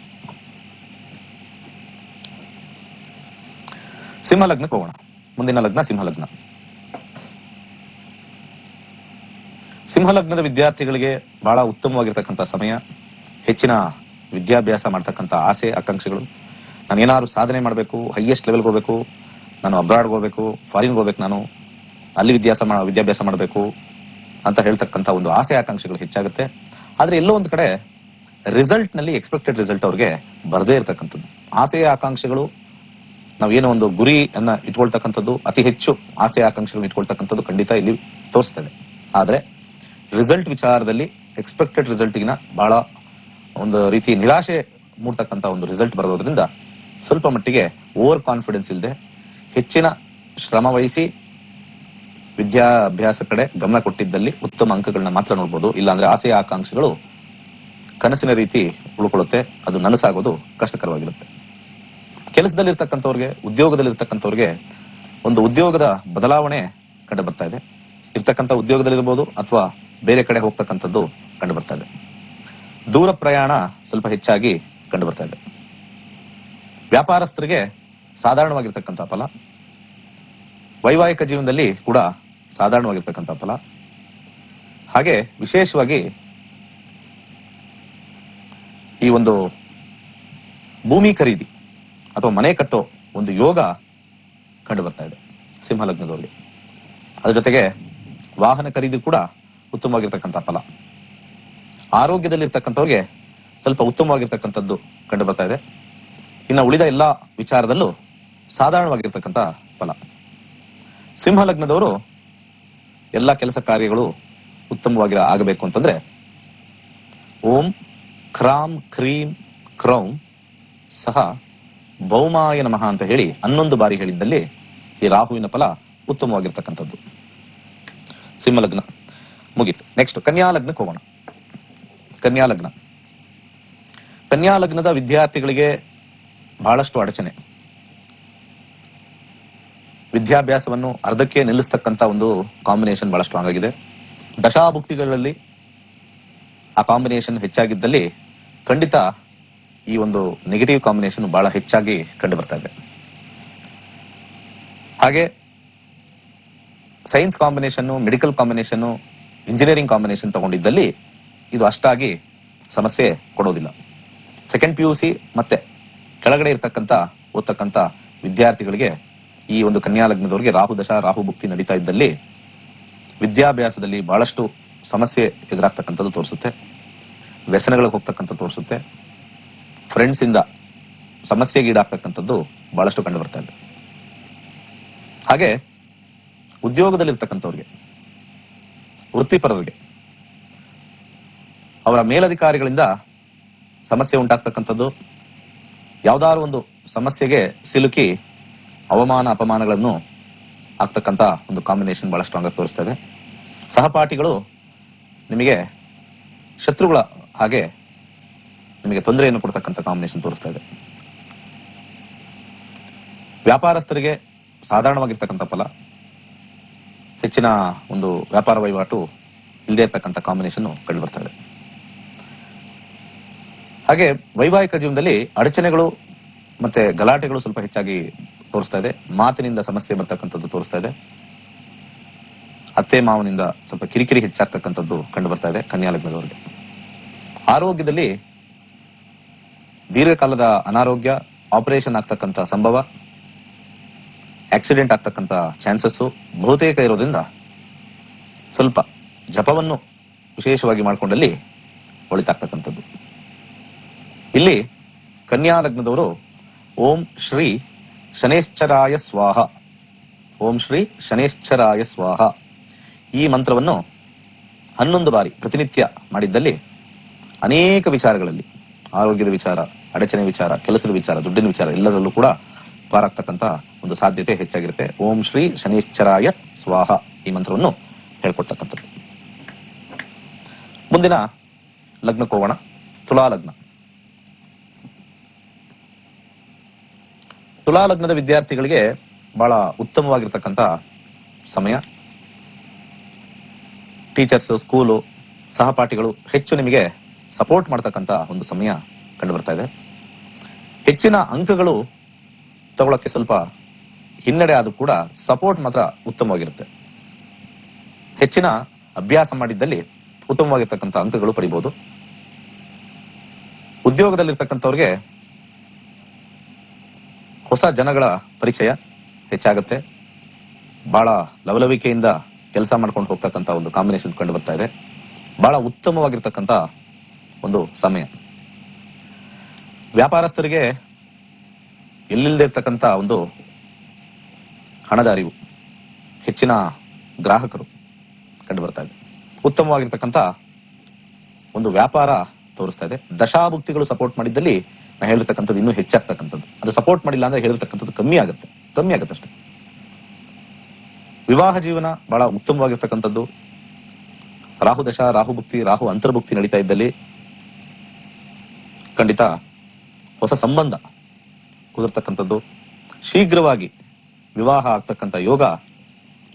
ಸಿಂಹ ಲಗ್ನಕ್ಕೆ ಹೋಗೋಣ. ಮುಂದಿನ ಲಗ್ನ ಸಿಂಹ ಲಗ್ನ. ಸಿಂಹ ಲಗ್ನದ ವಿದ್ಯಾರ್ಥಿಗಳಿಗೆ ಬಹಳ ಉತ್ತಮವಾಗಿರ್ತಕ್ಕಂಥ ಸಮಯ. ಹೆಚ್ಚಿನ ವಿದ್ಯಾಭ್ಯಾಸ ಮಾಡ್ತಕ್ಕಂಥ ಆಸೆ ಆಕಾಂಕ್ಷೆಗಳು, ನಾನು ಏನಾದ್ರು ಸಾಧನೆ ಮಾಡಬೇಕು, ಹೈಯೆಸ್ಟ್ ಲೆವೆಲ್ಗೆ ಹೋಗ್ಬೇಕು, ನಾನು ಅಬ್ರಾಡ್ಗೆ ಹೋಗ್ಬೇಕು, ಫಾರಿನ್ಗೆ ಹೋಗ್ಬೇಕು, ನಾನು ಅಲ್ಲಿ ವಿದ್ಯಾಭ್ಯಾಸ ಮಾಡಬೇಕು ಅಂತ ಹೇಳ್ತಕ್ಕಂಥ ಒಂದು ಆಸೆ ಆಕಾಂಕ್ಷೆಗಳು ಹೆಚ್ಚಾಗುತ್ತೆ. ಆದ್ರೆ ಎಲ್ಲೋ ಒಂದು ಕಡೆ ರಿಸಲ್ಟ್ ನಲ್ಲಿ ಎಕ್ಸ್ಪೆಕ್ಟೆಡ್ ರಿಸಲ್ಟ್ ಅವ್ರಿಗೆ ಬರದೇ ಇರತಕ್ಕಂಥದ್ದು. ಆಸೆ ಆಕಾಂಕ್ಷೆಗಳು ನಾವೇನೋ ಒಂದು ಗುರಿಯನ್ನ ಇಟ್ಕೊಳ್ತಕ್ಕಂಥದ್ದು, ಅತಿ ಹೆಚ್ಚು ಆಸೆ ಆಕಾಂಕ್ಷೆಗಳನ್ನ ಇಟ್ಕೊಳ್ತಕ್ಕಂಥದ್ದು ಖಂಡಿತ ಇಲ್ಲಿ ತೋರಿಸ್ತದೆ. ಆದ್ರೆ ರಿಸಲ್ಟ್ ವಿಚಾರದಲ್ಲಿ ಎಕ್ಸ್ಪೆಕ್ಟೆಡ್ ರಿಸಲ್ಟ್ಗಿನ ಬಹಳ ಒಂದು ರೀತಿ ನಿರಾಶೆ ಮೂಡ್ತಕ್ಕಂಥ ಒಂದು ರಿಸಲ್ಟ್ ಬರೋದ್ರಿಂದ ಸ್ವಲ್ಪ ಮಟ್ಟಿಗೆ ಓವರ್ ಕಾನ್ಫಿಡೆನ್ಸ್ ಇಲ್ಲದೆ ಹೆಚ್ಚಿನ ಶ್ರಮ ವಹಿಸಿ ವಿದ್ಯಾಭ್ಯಾಸ ಕಡೆ ಗಮನ ಕೊಟ್ಟಿದ್ದಲ್ಲಿ ಉತ್ತಮ ಅಂಕಗಳನ್ನ ಮಾತ್ರ ನೋಡ್ಬೋದು. ಇಲ್ಲಾಂದ್ರೆ ಆಸೆ ಆಕಾಂಕ್ಷೆಗಳು ಕನಸಿನ ರೀತಿ ಉಳ್ಕೊಳ್ಳುತ್ತೆ, ಅದು ನನಸಾಗೋದು ಕಷ್ಟಕರವಾಗಿರುತ್ತೆ. ಕೆಲಸದಲ್ಲಿರ್ತಕ್ಕಂಥವ್ರಿಗೆ, ಉದ್ಯೋಗದಲ್ಲಿರ್ತಕ್ಕಂಥವ್ರಿಗೆ ಒಂದು ಉದ್ಯೋಗದ ಬದಲಾವಣೆ ಕಂಡು ಬರ್ತಾ ಇದೆ. ಇರ್ತಕ್ಕಂಥ ಉದ್ಯೋಗದಲ್ಲಿರ್ಬೋದು ಅಥವಾ ಬೇರೆ ಕಡೆ ಹೋಗ್ತಕ್ಕಂಥದ್ದು ಕಂಡು ಬರ್ತಾ ಇದೆ. ದೂರ ಪ್ರಯಾಣ ಸ್ವಲ್ಪ ಹೆಚ್ಚಾಗಿ ಕಂಡು ಬರ್ತಾ ಇದೆ. ವ್ಯಾಪಾರಸ್ಥರಿಗೆ ಸಾಧಾರಣವಾಗಿರ್ತಕ್ಕಂಥ ಫಲ, ವೈವಾಹಿಕ ಜೀವನದಲ್ಲಿ ಕೂಡ ಸಾಧಾರಣವಾಗಿರ್ತಕ್ಕಂಥ ಫಲ. ಹಾಗೆ ವಿಶೇಷವಾಗಿ ಈ ಒಂದು ಭೂಮಿ ಖರೀದಿ ಅಥವಾ ಮನೆ ಕಟ್ಟೋ ಒಂದು ಯೋಗ ಕಂಡು ಬರ್ತಾ ಇದೆ ಸಿಂಹ ಲಗ್ನದವರಿಗೆ. ಅದ್ರ ಜೊತೆಗೆ ವಾಹನ ಖರೀದಿ ಕೂಡ ಉತ್ತಮವಾಗಿರ್ತಕ್ಕಂಥ ಫಲ. ಆರೋಗ್ಯದಲ್ಲಿರ್ತಕ್ಕಂಥವ್ರಿಗೆ ಸ್ವಲ್ಪ ಉತ್ತಮವಾಗಿರ್ತಕ್ಕಂಥದ್ದು ಕಂಡು ಬರ್ತಾ ಇದೆ. ಇನ್ನು ಉಳಿದ ಎಲ್ಲಾ ವಿಚಾರದಲ್ಲೂ ಸಾಧಾರಣವಾಗಿರ್ತಕ್ಕಂಥ ಫಲ. ಸಿಂಹ ಲಗ್ನದವರು ಎಲ್ಲ ಕೆಲಸ ಕಾರ್ಯಗಳು ಉತ್ತಮವಾಗಿ ಆಗಬೇಕು ಅಂತಂದ್ರೆ ಓಂ ಕ್ರಾಂ ಕ್ರೀಂ ಕ್ರೌಂ ಸಹ ಭೌಮಾಯ ನಮಃ ಅಂತ ಹೇಳಿ 11 ಬಾರಿ ಹೇಳಿದ್ದಲ್ಲಿ ಈ ರಾಹುವಿನ ಫಲ ಉತ್ತಮವಾಗಿರ್ತಕ್ಕಂಥದ್ದು. ಸಿಂಹ ಲಗ್ನ ಮುಗೀತು. ನೆಕ್ಸ್ಟ್ ಕನ್ಯಾ ಲಗ್ನಕ್ಕೆ ಹೋಗೋಣ. ಕನ್ಯಾ ಲಗ್ನ. ಕನ್ಯಾ ಲಗ್ನದ ವಿದ್ಯಾರ್ಥಿಗಳಿಗೆ ಬಹಳಷ್ಟು ಅಡಚಣೆ. ವಿದ್ಯಾಭ್ಯಾಸವನ್ನು ಅರ್ಧಕ್ಕೆ ನಿಲ್ಲಿಸ್ತಕ್ಕಂಥ ಒಂದು ಕಾಂಬಿನೇಷನ್ ಬಹಳ ಸ್ಟ್ರಾಂಗ್ ಆಗಿದೆ. ದಶಾಭುಕ್ತಿಗಳಲ್ಲಿ ಆ ಕಾಂಬಿನೇಷನ್ ಹೆಚ್ಚಾಗಿದ್ದಲ್ಲಿ ಖಂಡಿತ ಈ ಒಂದು ನೆಗೆಟಿವ್ ಕಾಂಬಿನೇಷನ್ ಬಹಳ ಹೆಚ್ಚಾಗಿ ಕಂಡು ಬರ್ತಾ ಇದೆ. ಹಾಗೆ science combination, medical combination, engineering combination ತಗೊಂಡಿದ್ದಲ್ಲಿ ಇದು ಅಷ್ಟಾಗಿ ಸಮಸ್ಯೆ ಕೊಡೋದಿಲ್ಲ. ಸೆಕೆಂಡ್ PUC ಮತ್ತೆ ಕೆಳಗಡೆ ಇರ್ತಕ್ಕಂಥ ಓದ್ತಕ್ಕಂಥ ವಿದ್ಯಾರ್ಥಿಗಳಿಗೆ ಈ ಒಂದು ಕನ್ಯಾ ಲಗ್ನದವರಿಗೆ ರಾಹು ದಶಾ, ರಾಹು ಭುಕ್ತಿ ನಡೀತಾ ಇದ್ದಲ್ಲಿ ವಿದ್ಯಾಭ್ಯಾಸದಲ್ಲಿ ಬಹಳಷ್ಟು ಸಮಸ್ಯೆ ಎದುರಾಗ್ತಕ್ಕಂಥದ್ದು ತೋರಿಸುತ್ತೆ. ವ್ಯಸನಗಳಿಗೆ ಹೋಗ್ತಕ್ಕಂಥ ತೋರಿಸುತ್ತೆ. ಫ್ರೆಂಡ್ಸ್ ಇಂದ ಸಮಸ್ಯೆಗೀಡಾಗ್ತಕ್ಕಂಥದ್ದು ಬಹಳಷ್ಟು ಕಂಡು ಬರ್ತಾ ಇದೆ. ಹಾಗೆ ಉದ್ಯೋಗದಲ್ಲಿರ್ತಕ್ಕಂಥವ್ರಿಗೆ, ವೃತ್ತಿಪರರಿಗೆ ಅವರ ಮೇಲಧಿಕಾರಿಗಳಿಂದ ಸಮಸ್ಯೆ ಉಂಟಾಗ್ತಕ್ಕಂಥದ್ದು, ಯಾವ್ದಾದ್ರು ಒಂದು ಸಮಸ್ಯೆಗೆ ಸಿಲುಕಿ ಅವಮಾನ ಅಪಮಾನಗಳನ್ನು ಆಗ್ತಕ್ಕಂಥ ಒಂದು ಕಾಂಬಿನೇಷನ್ ಬಹಳ ಸ್ಟ್ರಾಂಗ್ ಆಗಿ ತೋರಿಸ್ತಾ ಇದೆ. ಸಹಪಾಠಿಗಳು ನಿಮಗೆ ಶತ್ರುಗಳ ಹಾಗೆ ನಿಮಗೆ ತೊಂದರೆಯನ್ನು ಕೊಡ್ತಕ್ಕಂಥ ಕಾಂಬಿನೇಷನ್ ತೋರಿಸ್ತಾ ಇದೆ. ವ್ಯಾಪಾರಸ್ಥರಿಗೆ ಸಾಧಾರಣವಾಗಿರ್ತಕ್ಕಂಥ ಫಲ, ಹೆಚ್ಚಿನ ಒಂದು ವ್ಯಾಪಾರ ವಹಿವಾಟು ಇಲ್ಲದೆ ಇರ್ತಕ್ಕಂಥ ಕಾಂಬಿನೇಷನ್ ಕಂಡು ಬರ್ತಾ ಇದೆ. ಹಾಗೆ ವೈವಾಹಿಕ ಜೀವನದಲ್ಲಿ ಅಡಚಣೆಗಳು ಮತ್ತೆ ಗಲಾಟೆಗಳು ಸ್ವಲ್ಪ ಹೆಚ್ಚಾಗಿ ತೋರಿಸ್ತಾ ಇದೆ. ಮಾತಿನಿಂದ ಸಮಸ್ಯೆ ಬರ್ತಕ್ಕಂಥದ್ದು ತೋರಿಸ್ತಾ ಇದೆ. ಅತ್ತೆ ಮಾವನಿಂದ ಸ್ವಲ್ಪ ಕಿರಿಕಿರಿ ಹೆಚ್ಚಾಗ್ತಕ್ಕಂಥದ್ದು ಕಂಡು ಬರ್ತಾ ಇದೆ ಕನ್ಯಾ ಲಗ್ನದವರಿಗೆ. ಆರೋಗ್ಯದಲ್ಲಿ ದೀರ್ಘಕಾಲದ ಅನಾರೋಗ್ಯ, ಆಪರೇಷನ್ ಆಗ್ತಕ್ಕಂಥ ಸಂಭವ, ಆಕ್ಸಿಡೆಂಟ್ ಆಗ್ತಕ್ಕಂಥ ಚಾನ್ಸಸ್ ಬಹುತೇಕ ಇರೋದ್ರಿಂದ ಸ್ವಲ್ಪ ಜಪವನ್ನು ವಿಶೇಷವಾಗಿ ಮಾಡಿಕೊಂಡಲ್ಲಿ ಒಳಿತಾಗ್ತಕ್ಕಂಥದ್ದು. ಇಲ್ಲಿ ಕನ್ಯಾ ಲಗ್ನದವರು ಓಂ ಶ್ರೀ ಶನೇಶ್ಚರಾಯ ಸ್ವಾಹ, ಓಂ ಶ್ರೀ ಶನೇಶ್ಚರಾಯ ಸ್ವಾಹ ಈ ಮಂತ್ರವನ್ನು 11 ಬಾರಿ ಪ್ರತಿನಿತ್ಯ ಮಾಡಿದ್ದಲ್ಲಿ ಅನೇಕ ವಿಚಾರಗಳಲ್ಲಿ, ಆರೋಗ್ಯದ ವಿಚಾರ, ಅಡಚಣೆ ವಿಚಾರ, ಕೆಲಸದ ವಿಚಾರ, ದುಡ್ಡಿನ ವಿಚಾರ ಎಲ್ಲದರಲ್ಲೂ ಕೂಡ ಪಾರಾಗ್ತಕ್ಕಂಥ ಒಂದು ಸಾಧ್ಯತೆ ಹೆಚ್ಚಾಗಿರುತ್ತೆ. ಓಂ ಶ್ರೀ ಶನೇಶ್ಚರಾಯ ಸ್ವಾಹ ಈ ಮಂತ್ರವನ್ನು ಹೇಳ್ಕೊಡ್ತಕ್ಕಂಥದ್ದು. ಮುಂದಿನ ಲಗ್ನಕ್ಕೆ ಹೋಗೋಣ. ತುಲಾ ಲಗ್ನ. ತುಲಾ ಲಗ್ನದ ವಿದ್ಯಾರ್ಥಿಗಳಿಗೆ ಬಹಳ ಉತ್ತಮವಾಗಿರ್ತಕ್ಕಂಥ ಸಮಯ. ಟೀಚರ್ಸ್, ಸ್ಕೂಲು, ಸಹಪಾಠಿಗಳು ಹೆಚ್ಚು ನಿಮಗೆ ಸಪೋರ್ಟ್ ಮಾಡ್ತಕ್ಕಂಥ ಒಂದು ಸಮಯ ಕಂಡು ಬರ್ತಾ ಇದೆ. ಹೆಚ್ಚಿನ ಅಂಕಗಳು ತಗೊಳಕ್ಕೆ ಸ್ವಲ್ಪ ಹಿನ್ನಡೆ ಆದ್ರೂ ಕೂಡ ಸಪೋರ್ಟ್ ಮಾತ್ರ ಉತ್ತಮವಾಗಿರುತ್ತೆ. ಹೆಚ್ಚಿನ ಅಭ್ಯಾಸ ಮಾಡಿದ್ದಲ್ಲಿ ಉತ್ತಮವಾಗಿರ್ತಕ್ಕಂಥ ಅಂಕಗಳು ಪಡಿಬಹುದು. ಉದ್ಯೋಗದಲ್ಲಿರ್ತಕ್ಕಂಥವ್ರಿಗೆ ಹೊಸ ಜನಗಳ ಪರಿಚಯ ಹೆಚ್ಚಾಗುತ್ತೆ. ಬಹಳ ಲವಲವಿಕೆಯಿಂದ ಕೆಲಸ ಮಾಡ್ಕೊಂಡು ಹೋಗ್ತಕ್ಕಂಥ ಒಂದು ಕಾಂಬಿನೇಷನ್ ಕಂಡು ಬರ್ತಾ ಇದೆ. ಬಹಳ ಉತ್ತಮವಾಗಿರ್ತಕ್ಕಂಥ ಒಂದು ಸಮಯ. ವ್ಯಾಪಾರಸ್ಥರಿಗೆ ಎಲ್ಲಿಲ್ಲದೆ ಇರ್ತಕ್ಕಂಥ ಒಂದು ಹಣದ ಅರಿವು, ಹೆಚ್ಚಿನ ಗ್ರಾಹಕರು ಕಂಡು ಬರ್ತಾ ಇದೆ. ಉತ್ತಮವಾಗಿರ್ತಕ್ಕಂಥ ಒಂದು ವ್ಯಾಪಾರ ತೋರಿಸ್ತಾ ಇದೆ. ದಶಾಭುಕ್ತಿಗಳು ಸಪೋರ್ಟ್ ಮಾಡಿದ್ದಲ್ಲಿ ನಾ ಹೇಳಿರ್ತಕ್ಕಂಥದ್ದು ಇನ್ನೂ ಹೆಚ್ಚಾಗ್ತಕ್ಕಂಥದ್ದು. ಅದು ಸಪೋರ್ಟ್ ಮಾಡಿಲ್ಲ ಅಂದ್ರೆ ಹೇಳಿರ್ತಕ್ಕಂಥದ್ದು ಕಮ್ಮಿ ಆಗುತ್ತೆ ಅಷ್ಟೇ. ವಿವಾಹ ಜೀವನ ಬಹಳ ಉತ್ತಮವಾಗಿರ್ತಕ್ಕಂಥದ್ದು. ರಾಹು ದಶಾ, ರಾಹು ಭುಕ್ತಿ, ರಾಹು ಅಂತರ್ಭುಕ್ತಿ ನಡೀತಾ ಇದ್ದಲ್ಲಿ ಖಂಡಿತ ಹೊಸ ಸಂಬಂಧ ಕುದುರ್ತಕ್ಕಂಥದ್ದು, ಶೀಘ್ರವಾಗಿ ವಿವಾಹ ಆಗ್ತಕ್ಕಂಥ ಯೋಗ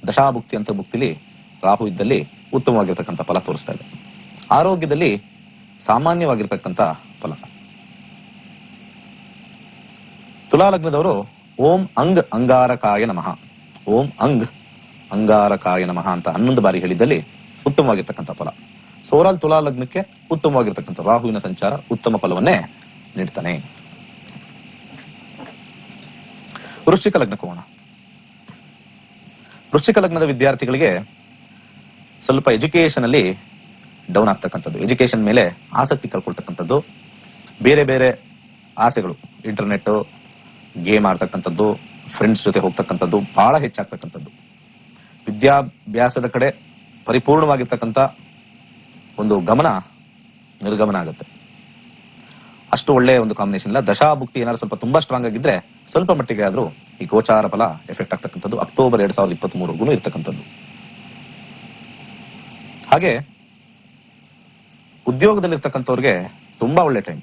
ದಶಾಭುಕ್ತಿ ಅಂತರ್ಭುಕ್ತಿಲಿ ರಾಹು ಇದ್ದಲ್ಲಿ ಉತ್ತಮವಾಗಿರ್ತಕ್ಕಂಥ ಫಲ ತೋರಿಸ್ತಾ ಇದೆ. ಆರೋಗ್ಯದಲ್ಲಿ ಸಾಮಾನ್ಯವಾಗಿರ್ತಕ್ಕಂಥ ಫಲ. ತುಲಾ ಲಗ್ನದವರು ಓಂ ಅಂಗ್ ಅಂಗಾರಕಾಯ ನಮಃ, ಓಂ ಅಂಗ್ ಅಂಗಾರಕಾಯ ನಮಃ ಅಂತ 11 ಬಾರಿ ಹೇಳಿದ್ದಲ್ಲಿ ಉತ್ತಮವಾಗಿರ್ತಕ್ಕಂಥ ಫಲ. ಸೋರಾಲ್ ತುಲಾ ಲಗ್ನಕ್ಕೆ ಉತ್ತಮವಾಗಿರ್ತಕ್ಕಂಥ ರಾಹುವಿನ ಸಂಚಾರ ಉತ್ತಮ ಫಲವನ್ನೇ ನೀಡ್ತಾನೆ. ವೃಶ್ಚಿಕ ಲಗ್ನಕ್ಕೆ ಹೋಗೋಣ. ವೃಶ್ಚಿಕ ಲಗ್ನದ ವಿದ್ಯಾರ್ಥಿಗಳಿಗೆ ಸ್ವಲ್ಪ ಎಜುಕೇಶನ್ ಅಲ್ಲಿ ಡೌನ್ ಆಗ್ತಕ್ಕಂಥದ್ದು, ಎಜುಕೇಶನ್ ಮೇಲೆ ಆಸಕ್ತಿ ಕಳ್ಕೊಳ್ತಕ್ಕಂಥದ್ದು, ಬೇರೆ ಬೇರೆ ಆಸೆಗಳು, ಇಂಟರ್ನೆಟ್, ಗೇಮ್ ಆಡ್ತಕ್ಕಂಥದ್ದು, ಫ್ರೆಂಡ್ಸ್ ಜೊತೆ ಹೋಗ್ತಕ್ಕಂಥದ್ದು ಬಹಳ ಹೆಚ್ಚಾಗ್ತಕ್ಕಂಥದ್ದು. ವಿದ್ಯಾಭ್ಯಾಸದ ಕಡೆ ಪರಿಪೂರ್ಣವಾಗಿರ್ತಕ್ಕಂಥ ಒಂದು ಗಮನ ನಿರ್ಗಮನ ಆಗುತ್ತೆ. ಅಷ್ಟು ಒಳ್ಳೆಯ ಒಂದು ಕಾಂಬಿನೇಷನ್ ಇಲ್ಲ. ದಶಾಭುಕ್ತಿ ಏನಾದ್ರು ಸ್ವಲ್ಪ ತುಂಬಾ ಸ್ಟ್ರಾಂಗ್ ಆಗಿದ್ರೆ ಸ್ವಲ್ಪ ಮಟ್ಟಿಗೆ ಆದ್ರೂ ಈ ಗೋಚಾರ ಫಲ ಎಫೆಕ್ಟ್ ಆಗ್ತಕ್ಕಂಥದ್ದು ಅಕ್ಟೋಬರ್ 2023 ಇರ್ತಕ್ಕಂಥದ್ದು. ಹಾಗೆ ಉದ್ಯೋಗದಲ್ಲಿರ್ತಕ್ಕಂಥವ್ರಿಗೆ ತುಂಬಾ ಒಳ್ಳೆ ಟೈಮ್,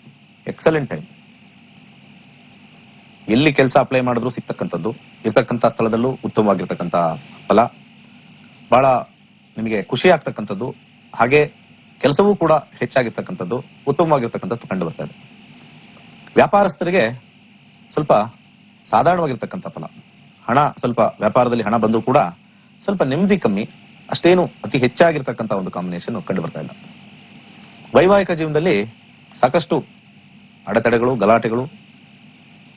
ಎಕ್ಸಲೆಂಟ್ ಟೈಮ್. ಎಲ್ಲಿ ಕೆಲಸ ಅಪ್ಲೈ ಮಾಡಿದ್ರು ಸಿಗ್ತಕ್ಕಂಥದ್ದು, ಇರ್ತಕ್ಕಂಥ ಸ್ಥಳದಲ್ಲೂ ಉತ್ತಮವಾಗಿರ್ತಕ್ಕಂಥ ಫಲ, ಬಹಳ ನಿಮಗೆ ಖುಷಿ ಆಗ್ತಕ್ಕಂಥದ್ದು, ಹಾಗೆ ಕೆಲಸವೂ ಕೂಡ ಹೆಚ್ಚಾಗಿರ್ತಕ್ಕಂಥದ್ದು, ಉತ್ತಮವಾಗಿರ್ತಕ್ಕಂಥದ್ದು ಕಂಡು ಬರ್ತಾ ಇದೆ. ವ್ಯಾಪಾರಸ್ಥರಿಗೆ ಸ್ವಲ್ಪ ಸಾಧಾರಣವಾಗಿರ್ತಕ್ಕಂಥ ಫಲ. ಹಣ ಸ್ವಲ್ಪ ವ್ಯಾಪಾರದಲ್ಲಿ ಹಣ ಬಂದರೂ ಕೂಡ ಸ್ವಲ್ಪ ನೆಮ್ಮದಿ ಕಮ್ಮಿ, ಅಷ್ಟೇನು ಅತಿ ಹೆಚ್ಚಾಗಿರ್ತಕ್ಕಂಥ ಒಂದು ಕಾಂಬಿನೇಷನ್ ಕಂಡು ಬರ್ತಾ ಇಲ್ಲ. ವೈವಾಹಿಕ ಜೀವನದಲ್ಲಿ ಸಾಕಷ್ಟು ಅಡೆತಡೆಗಳು, ಗಲಾಟೆಗಳು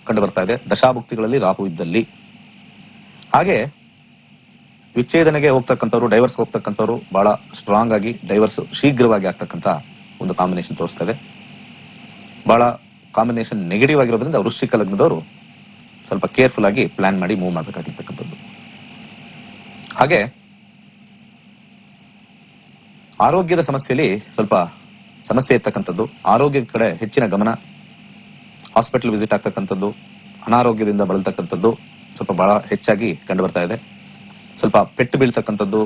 ಕಂಡು ಬರ್ತಾ ಇದೆ ದಶಾಭುಕ್ತಿಗಳಲ್ಲಿ ರಾಹು ಇದ್ದಲ್ಲಿ. ಹಾಗೆ ವಿಚ್ಛೇದನೆಗೆ ಹೋಗ್ತಕ್ಕಂಥವ್ರು, ಡೈವರ್ಸ್ ಹೋಗ್ತಕ್ಕಂಥವ್ರು ಬಹಳ ಸ್ಟ್ರಾಂಗ್ ಆಗಿ ಡೈವರ್ಸ್ ಶೀಘ್ರವಾಗಿ ಆಗ್ತಕ್ಕಂಥ ಒಂದು ಕಾಂಬಿನೇಷನ್ ತೋರಿಸ್ತಾ ಇದೆ. ಬಹಳ ಕಾಂಬಿನೇಷನ್ ನೆಗೆಟಿವ್ ಆಗಿರೋದ್ರಿಂದ ವೃಶ್ಚಿಕ ಲಗ್ನದವರು ಸ್ವಲ್ಪ ಕೇರ್ಫುಲ್ ಆಗಿ ಪ್ಲಾನ್ ಮಾಡಿ ಮೂವ್ ಮಾಡಬೇಕಾಗಿರ್ತಕ್ಕಂಥದ್ದು. ಹಾಗೆ ಆರೋಗ್ಯದ ಸಮಸ್ಯೆಯಲ್ಲಿ ಸ್ವಲ್ಪ ಸಮಸ್ಯೆ ಇರ್ತಕ್ಕಂಥದ್ದು, ಆರೋಗ್ಯದ ಕಡೆ ಹೆಚ್ಚಿನ ಗಮನ, ಹಾಸ್ಪಿಟಲ್ ವಿಸಿಟ್ ಆಗ್ತಕ್ಕಂಥದ್ದು, ಅನಾರೋಗ್ಯದಿಂದ ಬಳಲ್ತಕ್ಕಂಥದ್ದು ಸ್ವಲ್ಪ ಬಹಳ ಹೆಚ್ಚಾಗಿ ಕಂಡು ಬರ್ತಾ ಇದೆ. ಸ್ವಲ್ಪ ಪೆಟ್ಟು ಬೀಳ್ತಕ್ಕಂಥದ್ದು,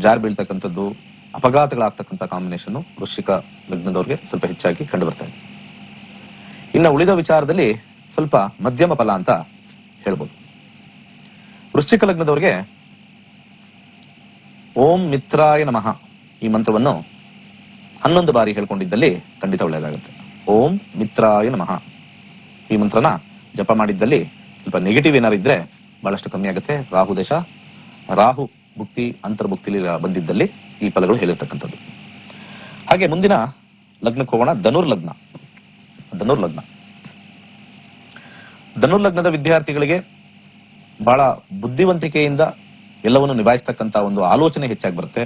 ಜಾರ್ ಬೀಳ್ತಕ್ಕಂಥದ್ದು, ಅಪಘಾತಗಳಾಗ್ತಕ್ಕಂಥ ಕಾಂಬಿನೇಷನ್ ವೃಶ್ಚಿಕ ಲಗ್ನದವ್ರಿಗೆ ಸ್ವಲ್ಪ ಹೆಚ್ಚಾಗಿ ಕಂಡು ಬರ್ತಾ ಇದೆ. ಇನ್ನು ಉಳಿದ ವಿಚಾರದಲ್ಲಿ ಸ್ವಲ್ಪ ಮಧ್ಯಮ ಫಲ ಅಂತ ಹೇಳ್ಬೋದು. ವೃಶ್ಚಿಕ ಲಗ್ನದವ್ರಿಗೆ ಓಂ ಮಿತ್ರಾಯ ನಮಃ ಈ ಮಂತ್ರವನ್ನು 11 ಬಾರಿ ಹೇಳ್ಕೊಂಡಿದ್ದಲ್ಲಿ ಖಂಡಿತ ಒಳ್ಳೆಯದಾಗುತ್ತೆ. ಓಂ ಮಿತ್ರಾಯ ನಮಃ ಈ ಮಂತ್ರನ ಜಪ ಮಾಡಿದ್ದಲ್ಲಿ ಸ್ವಲ್ಪ ನೆಗೆಟಿವ್ ಏನಾರು ಇದ್ರೆ ಬಹಳಷ್ಟು ಕಮ್ಮಿ ಆಗುತ್ತೆ. ರಾಹು ದಶ, ರಾಹು ಭುಕ್ತಿ ಅಂತರ್ಭುಕ್ತಿಲಿ ಬಂದಿದ್ದಲ್ಲಿ ಈ ಫಲಗಳು ಹೇಳಿರ್ತಕ್ಕಂಥದ್ದು. ಹಾಗೆ ಮುಂದಿನ ಲಗ್ನಕ್ಕೆ ಹೋಗೋಣ. ಧನುರ್ಲಗ್ನ. ಧನುರ್ಲಗ್ನದ ವಿದ್ಯಾರ್ಥಿಗಳಿಗೆ ಬಹಳ ಬುದ್ಧಿವಂತಿಕೆಯಿಂದ ಎಲ್ಲವನ್ನು ನಿಭಾಯಿಸ್ತಕ್ಕಂಥ ಒಂದು ಆಲೋಚನೆ ಹೆಚ್ಚಾಗಿ ಬರುತ್ತೆ.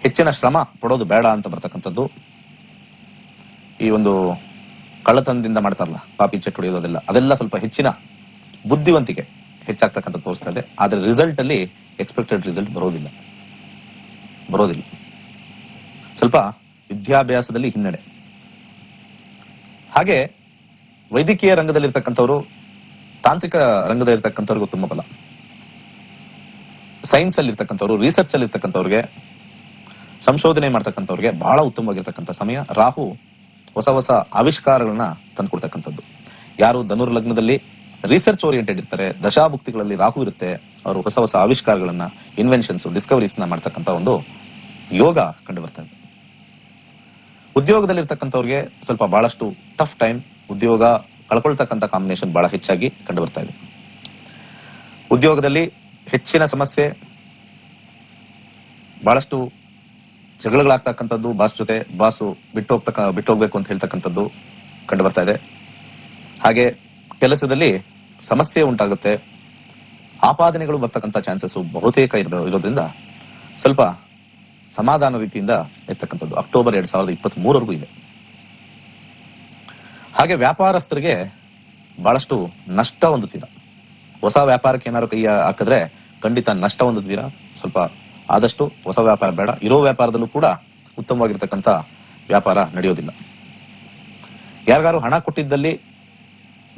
ಹೆಚ್ಚಿನ ಶ್ರಮ ಪಡೋದು ಬೇಡ ಅಂತ ಬರ್ತಕ್ಕಂಥದ್ದು. ಈ ಒಂದು ಕಳ್ಳತನದಿಂದ ಮಾಡ್ತಾರಲ್ಲ, ಪಾಪಿ ಚಟ್ ಹೊಡೆಯೋದೆಲ್ಲ, ಅದೆಲ್ಲ ಸ್ವಲ್ಪ ಹೆಚ್ಚಿನ ಬುದ್ಧಿವಂತಿಕೆ ಹೆಚ್ಚಾಗ್ತಕ್ಕಂಥ ತೋರಿಸ್ತಾ ಇದೆ. ಆದ್ರೆ ರಿಸಲ್ಟ್ ಅಲ್ಲಿ ಎಕ್ಸ್ಪೆಕ್ಟೆಡ್ ರಿಸಲ್ಟ್ ಬರೋದಿಲ್ಲ. ಸ್ವಲ್ಪ ವಿದ್ಯಾಭ್ಯಾಸದಲ್ಲಿ ಹಿನ್ನಡೆ. ಹಾಗೆ ವೈದ್ಯಕೀಯ ರಂಗದಲ್ಲಿರ್ತಕ್ಕಂಥವ್ರು, ತಾಂತ್ರಿಕ ರಂಗದಲ್ಲಿರ್ತಕ್ಕಂಥವ್ರಿಗೂ ತುಂಬ ಫಲ. ಸೈನ್ಸ್ ಅಲ್ಲಿ ಇರ್ತಕ್ಕಂಥವ್ರು, ರಿಸರ್ಚ್ ಅಲ್ಲಿ ಇರ್ತಕ್ಕಂಥವ್ರಿಗೆ, ಸಂಶೋಧನೆ ಮಾಡ್ತಕ್ಕಂಥವ್ರಿಗೆ ಬಹಳ ಉತ್ತಮವಾಗಿರ್ತಕ್ಕಂಥ ಸಮಯ. ರಾಹು ಹೊಸ ಹೊಸ ಆವಿಷ್ಕಾರಗಳನ್ನ ತಂದುಕೊಡ್ತಕ್ಕಂಥದ್ದು. ಯಾರು ಧನುರ್ ಲಗ್ನದಲ್ಲಿ ರಿಸರ್ಚ್ ಓರಿಯೆಂಟೆಡ್ ಇರ್ತಾರೆ, ದಶಾಭುಕ್ತಿಗಳಲ್ಲಿ ರಾಹು ಇರುತ್ತೆ, ಅವರು ಹೊಸ ಹೊಸ ಆವಿಷ್ಕಾರಗಳನ್ನ, ಇನ್ವೆನ್ಷನ್ಸ್, ಡಿಸ್ಕವರೀಸ್ ನ ಮಾಡ್ತಕ್ಕಂಥ ಒಂದು ಯೋಗ ಕಂಡು ಬರ್ತಾ ಇದೆ. ಉದ್ಯೋಗದಲ್ಲಿರ್ತಕ್ಕಂಥವ್ರಿಗೆ ಸ್ವಲ್ಪ ಬಹಳಷ್ಟು ಟಫ್ ಟೈಮ್, ಉದ್ಯೋಗ ಕಳ್ಕೊಳ್ತಕ್ಕಂಥ ಕಾಂಬಿನೇಷನ್ ಬಹಳ ಹೆಚ್ಚಾಗಿ ಕಂಡು ಬರ್ತಾ ಇದೆ. ಉದ್ಯೋಗದಲ್ಲಿ ಹೆಚ್ಚಿನ ಸಮಸ್ಯೆ, ಬಹಳಷ್ಟು ಜಗಳಗಳಾಗ್ತಕ್ಕಂಥದ್ದು, ಬಾಸ್ ಜೊತೆ, ಬಾಸು ಬಿಟ್ಟೋಗ್ಬೇಕು ಅಂತ ಹೇಳ್ತಕ್ಕಂಥದ್ದು ಕಂಡು ಬರ್ತಾ ಇದೆ. ಹಾಗೆ ಕೆಲಸದಲ್ಲಿ ಸಮಸ್ಯೆ ಉಂಟಾಗುತ್ತೆ, ಆಪಾದನೆಗಳು ಬರ್ತಕ್ಕಂಥ ಚಾನ್ಸಸ್ ಬಹುತೇಕ ಇರೋದ್ರಿಂದ ಸ್ವಲ್ಪ ಸಮಾಧಾನ ರೀತಿಯಿಂದ ಇರ್ತಕ್ಕಂಥದ್ದು ಅಕ್ಟೋಬರ್ 2023 ಇದೆ. ಹಾಗೆ ವ್ಯಾಪಾರಸ್ಥರಿಗೆ ಬಹಳಷ್ಟು ನಷ್ಟ ಹೊಂದುತ್ತೀರಾ. ಹೊಸ ವ್ಯಾಪಾರಕ್ಕೆ ಏನಾದ್ರು ಕೈ ಹಾಕಿದ್ರೆ ಖಂಡಿತ ನಷ್ಟ ಹೊಂದುತ್ತೀರಾ. ಸ್ವಲ್ಪ ಆದಷ್ಟು ಹೊಸ ವ್ಯಾಪಾರ ಬೇಡ. ಇರೋ ವ್ಯಾಪಾರದಲ್ಲೂ ಕೂಡ ಉತ್ತಮವಾಗಿರ್ತಕ್ಕಂಥ ವ್ಯಾಪಾರ ನಡೆಯೋದಿಲ್ಲ. ಯಾರಿಗಾರು ಹಣ ಕೊಟ್ಟಿದ್ದಲ್ಲಿ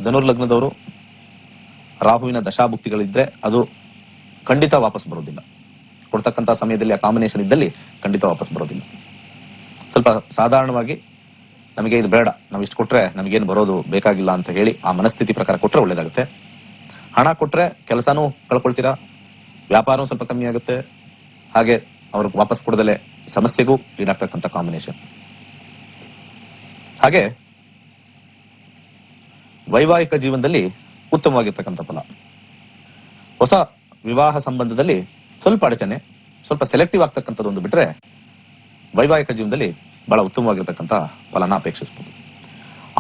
ಧನುರ್ಲಗ್ನದವರು ರಾಹುವಿನ ದಶಾಭುಕ್ತಿಗಳಿದ್ರೆ ಅದು ಖಂಡಿತ ವಾಪಸ್ ಬರೋದಿಲ್ಲ. ಕೊಡ್ತಕ್ಕಂಥ ಸಮಯದಲ್ಲಿ ಆ ಕಾಂಬಿನೇಷನ್ ಇದ್ದಲ್ಲಿ ಖಂಡಿತ ವಾಪಸ್ ಬರೋದಿಲ್ಲ. ಸ್ವಲ್ಪ ಸಾಧಾರಣವಾಗಿ ನಮಗೆ ಇದು ಬೇಡ, ನಾವು ಇಷ್ಟು ಕೊಟ್ರೆ ನಮಗೇನು ಬರೋದು ಬೇಕಾಗಿಲ್ಲ ಅಂತ ಹೇಳಿ ಆ ಮನಸ್ಥಿತಿ ಪ್ರಕಾರ ಕೊಟ್ರೆ ಒಳ್ಳೇದಾಗುತ್ತೆ. ಹಣ ಕೊಟ್ರೆ ಕೆಲಸನೂ ಕಳ್ಕೊಳ್ತೀರಾ, ವ್ಯಾಪಾರನೂ ಸ್ವಲ್ಪ ಕಮ್ಮಿ ಆಗುತ್ತೆ, ಹಾಗೆ ಅವ್ರಿಗೆ ವಾಪಸ್ ಕೊಡದಲೆ ಸಮಸ್ಯೆಗೂ ಈಡಾಗ್ತಕ್ಕಂಥ ಕಾಂಬಿನೇಷನ್. ಹಾಗೆ ವೈವಾಹಿಕ ಜೀವನದಲ್ಲಿ ಉತ್ತಮವಾಗಿರ್ತಕ್ಕಂಥ ಫಲ. ಹೊಸ ವಿವಾಹ ಸಂಬಂಧದಲ್ಲಿ ಸ್ವಲ್ಪ ಅಡಚಣೆ, ಸ್ವಲ್ಪ ಸೆಲೆಕ್ಟಿವ್ ಆಗ್ತಕ್ಕಂಥದ್ದು ಒಂದು ಬಿಟ್ರೆ ವೈವಾಹಿಕ ಜೀವನದಲ್ಲಿ ಬಹಳ ಉತ್ತಮವಾಗಿರ್ತಕ್ಕಂಥ ಫಲನ ಅಪೇಕ್ಷಿಸಬಹುದು.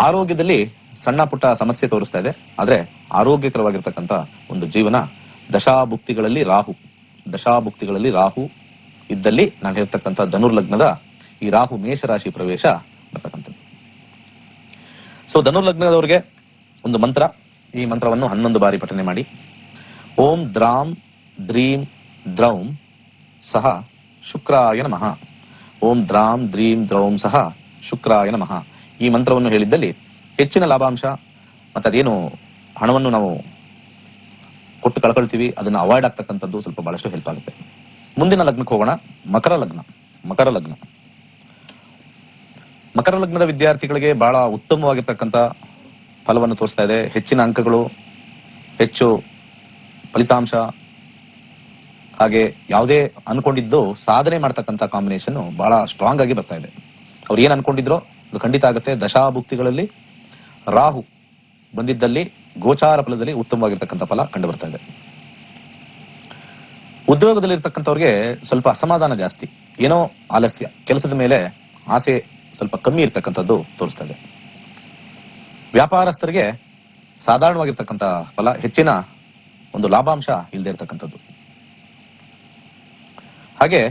ಆರೋಗ್ಯದಲ್ಲಿ ಸಣ್ಣ ಪುಟ್ಟ ಸಮಸ್ಯೆ ತೋರಿಸ್ತಾ ಇದೆ, ಆದ್ರೆ ಆರೋಗ್ಯಕರವಾಗಿರ್ತಕ್ಕಂಥ ಒಂದು ಜೀವನ. ದಶಾಭುಕ್ತಿಗಳಲ್ಲಿ ರಾಹು ಇದ್ದಲ್ಲಿ ನಾನು ಹೇಳ್ತಕ್ಕಂಥ ಧನುರ್ಲಗ್ನದ ಈ ರಾಹು ಮೇಷರಾಶಿ ಪ್ರವೇಶ ಬರ್ತಕ್ಕಂಥದ್ದು. ಸೊ ಧನುರ್ಲಗ್ನದವರಿಗೆ ಒಂದು ಮಂತ್ರ, ಈ ಮಂತ್ರವನ್ನು 11 ಬಾರಿ ಪಠನೆ ಮಾಡಿ. ಓಂ ದ್ರಾಂ ದ್ರೀಂ ದ್ರೌಂ ಸಹ ಶುಕ್ರಾಯ ನಮಃ. ಓಂ ದ್ರಾಂ ದ್ರೀಂ ದ್ರೌಂ ಸಹ ಶುಕ್ರಾಯ ನಮಃ. ಈ ಮಂತ್ರವನ್ನು ಹೇಳಿದ್ದಲ್ಲಿ ಹೆಚ್ಚಿನ ಲಾಭಾಂಶ ಮತ್ತೆ ಅದೇನು ಹಣವನ್ನು ನಾವು ಕೊಟ್ಟು ಕಳ್ಕೊಳ್ತೀವಿ ಅದನ್ನ ಅವಾಯ್ಡ್ ಆಗ್ತಕ್ಕಂಥದ್ದು ಸ್ವಲ್ಪ ಬಹಳಷ್ಟು ಹೆಲ್ಪ್ ಆಗುತ್ತೆ. ಮುಂದಿನ ಲಗ್ನಕ್ಕೆ ಹೋಗೋಣ. ಮಕರ ಲಗ್ನದ ವಿದ್ಯಾರ್ಥಿಗಳಿಗೆ ಬಹಳ ಉತ್ತಮವಾಗಿರ್ತಕ್ಕಂಥ ಫಲವನ್ನು ತೋರಿಸ್ತಾ ಇದೆ. ಹೆಚ್ಚಿನ ಅಂಕಗಳು, ಹೆಚ್ಚು ಫಲಿತಾಂಶ, ಹಾಗೆ ಯಾವುದೇ ಅನ್ಕೊಂಡಿದ್ದು ಸಾಧನೆ ಮಾಡ್ತಕ್ಕಂಥ ಕಾಂಬಿನೇಷನ್ ಬಹಳ ಸ್ಟ್ರಾಂಗ್ ಆಗಿ ಬರ್ತಾ ಇದೆ. ಅವ್ರು ಏನ್ ಅನ್ಕೊಂಡಿದ್ರೋ ಅದು ಖಂಡಿತ ಆಗುತ್ತೆ. ದಶಾಭುಕ್ತಿಗಳಲ್ಲಿ ರಾಹು ಬಂದಿದ್ದಲ್ಲಿ ಗೋಚಾರ ಫಲದಲ್ಲಿ ಉತ್ತಮವಾಗಿರ್ತಕ್ಕಂಥ ಫಲ ಕಂಡು ಬರ್ತಾ ಇದೆ. ಉದ್ಯೋಗದಲ್ಲಿ ಇರ್ತಕ್ಕಂಥವ್ರಿಗೆ ಸ್ವಲ್ಪ ಅಸಮಾಧಾನ ಜಾಸ್ತಿ, ಏನೋ ಆಲಸ್ಯ, ಕೆಲಸದ ಮೇಲೆ ಆಸೆ ಸ್ವಲ್ಪ ಕಮ್ಮಿ ಇರ್ತಕ್ಕಂಥದ್ದು ತೋರಿಸ್ತಾ ಇದೆ. ವ್ಯಾಪಾರಸ್ಥರಿಗೆ ಸಾಧಾರಣವಾಗಿರ್ತಕ್ಕಂಥ ಫಲ, ಹೆಚ್ಚಿನ ಒಂದು ಲಾಭಾಂಶ ಇಲ್ಲದೆ ಇರತಕ್ಕಂಥದ್ದು. ಹಾಗೆ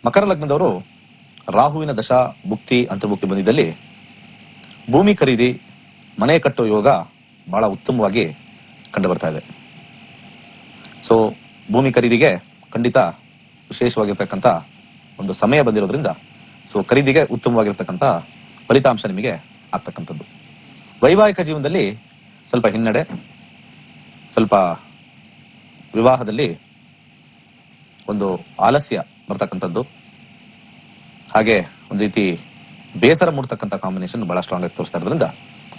ಮಕರ ಲಗ್ನದವರು ರಾಹುವಿನ ದಶಾ ಭುಕ್ತಿ ಅಂತರ್ಭುಕ್ತಿ ಬಂದಿದ್ದಲ್ಲಿ ಭೂಮಿ ಖರೀದಿ, ಮನೆ ಕಟ್ಟೋ ಯೋಗ ಬಹಳ ಉತ್ತಮವಾಗಿ ಕಂಡು ಬರ್ತಾ ಇದೆ. ಸೊ ಭೂಮಿ ಖರೀದಿಗೆ ಖಂಡಿತ ವಿಶೇಷವಾಗಿರ್ತಕ್ಕಂಥ ಒಂದು ಸಮಯ ಬಂದಿರೋದ್ರಿಂದ ಸೊ ಖರೀದಿಗೆ ಉತ್ತಮವಾಗಿರ್ತಕ್ಕಂಥ ಫಲಿತಾಂಶ ನಿಮಗೆ ಆಗ್ತಕ್ಕಂಥದ್ದು. ವೈವಾಹಿಕ ಜೀವನದಲ್ಲಿ ಸ್ವಲ್ಪ ಹಿನ್ನಡೆ, ಸ್ವಲ್ಪ ವಿವಾಹದಲ್ಲಿ ಒಂದು ಆಲಸ್ಯ ಬರ್ತಕ್ಕಂಥದ್ದು, ಹಾಗೆ ಒಂದು ರೀತಿ ಬೇಸರ ಮೂಡ್ತಕ್ಕಂಥ ಕಾಂಬಿನೇಷನ್ ಬಹಳ ಸ್ಟ್ರಾಂಗ್ ಆಗಿ ತೋರಿಸ್ತಾ ಇರೋದ್ರಿಂದ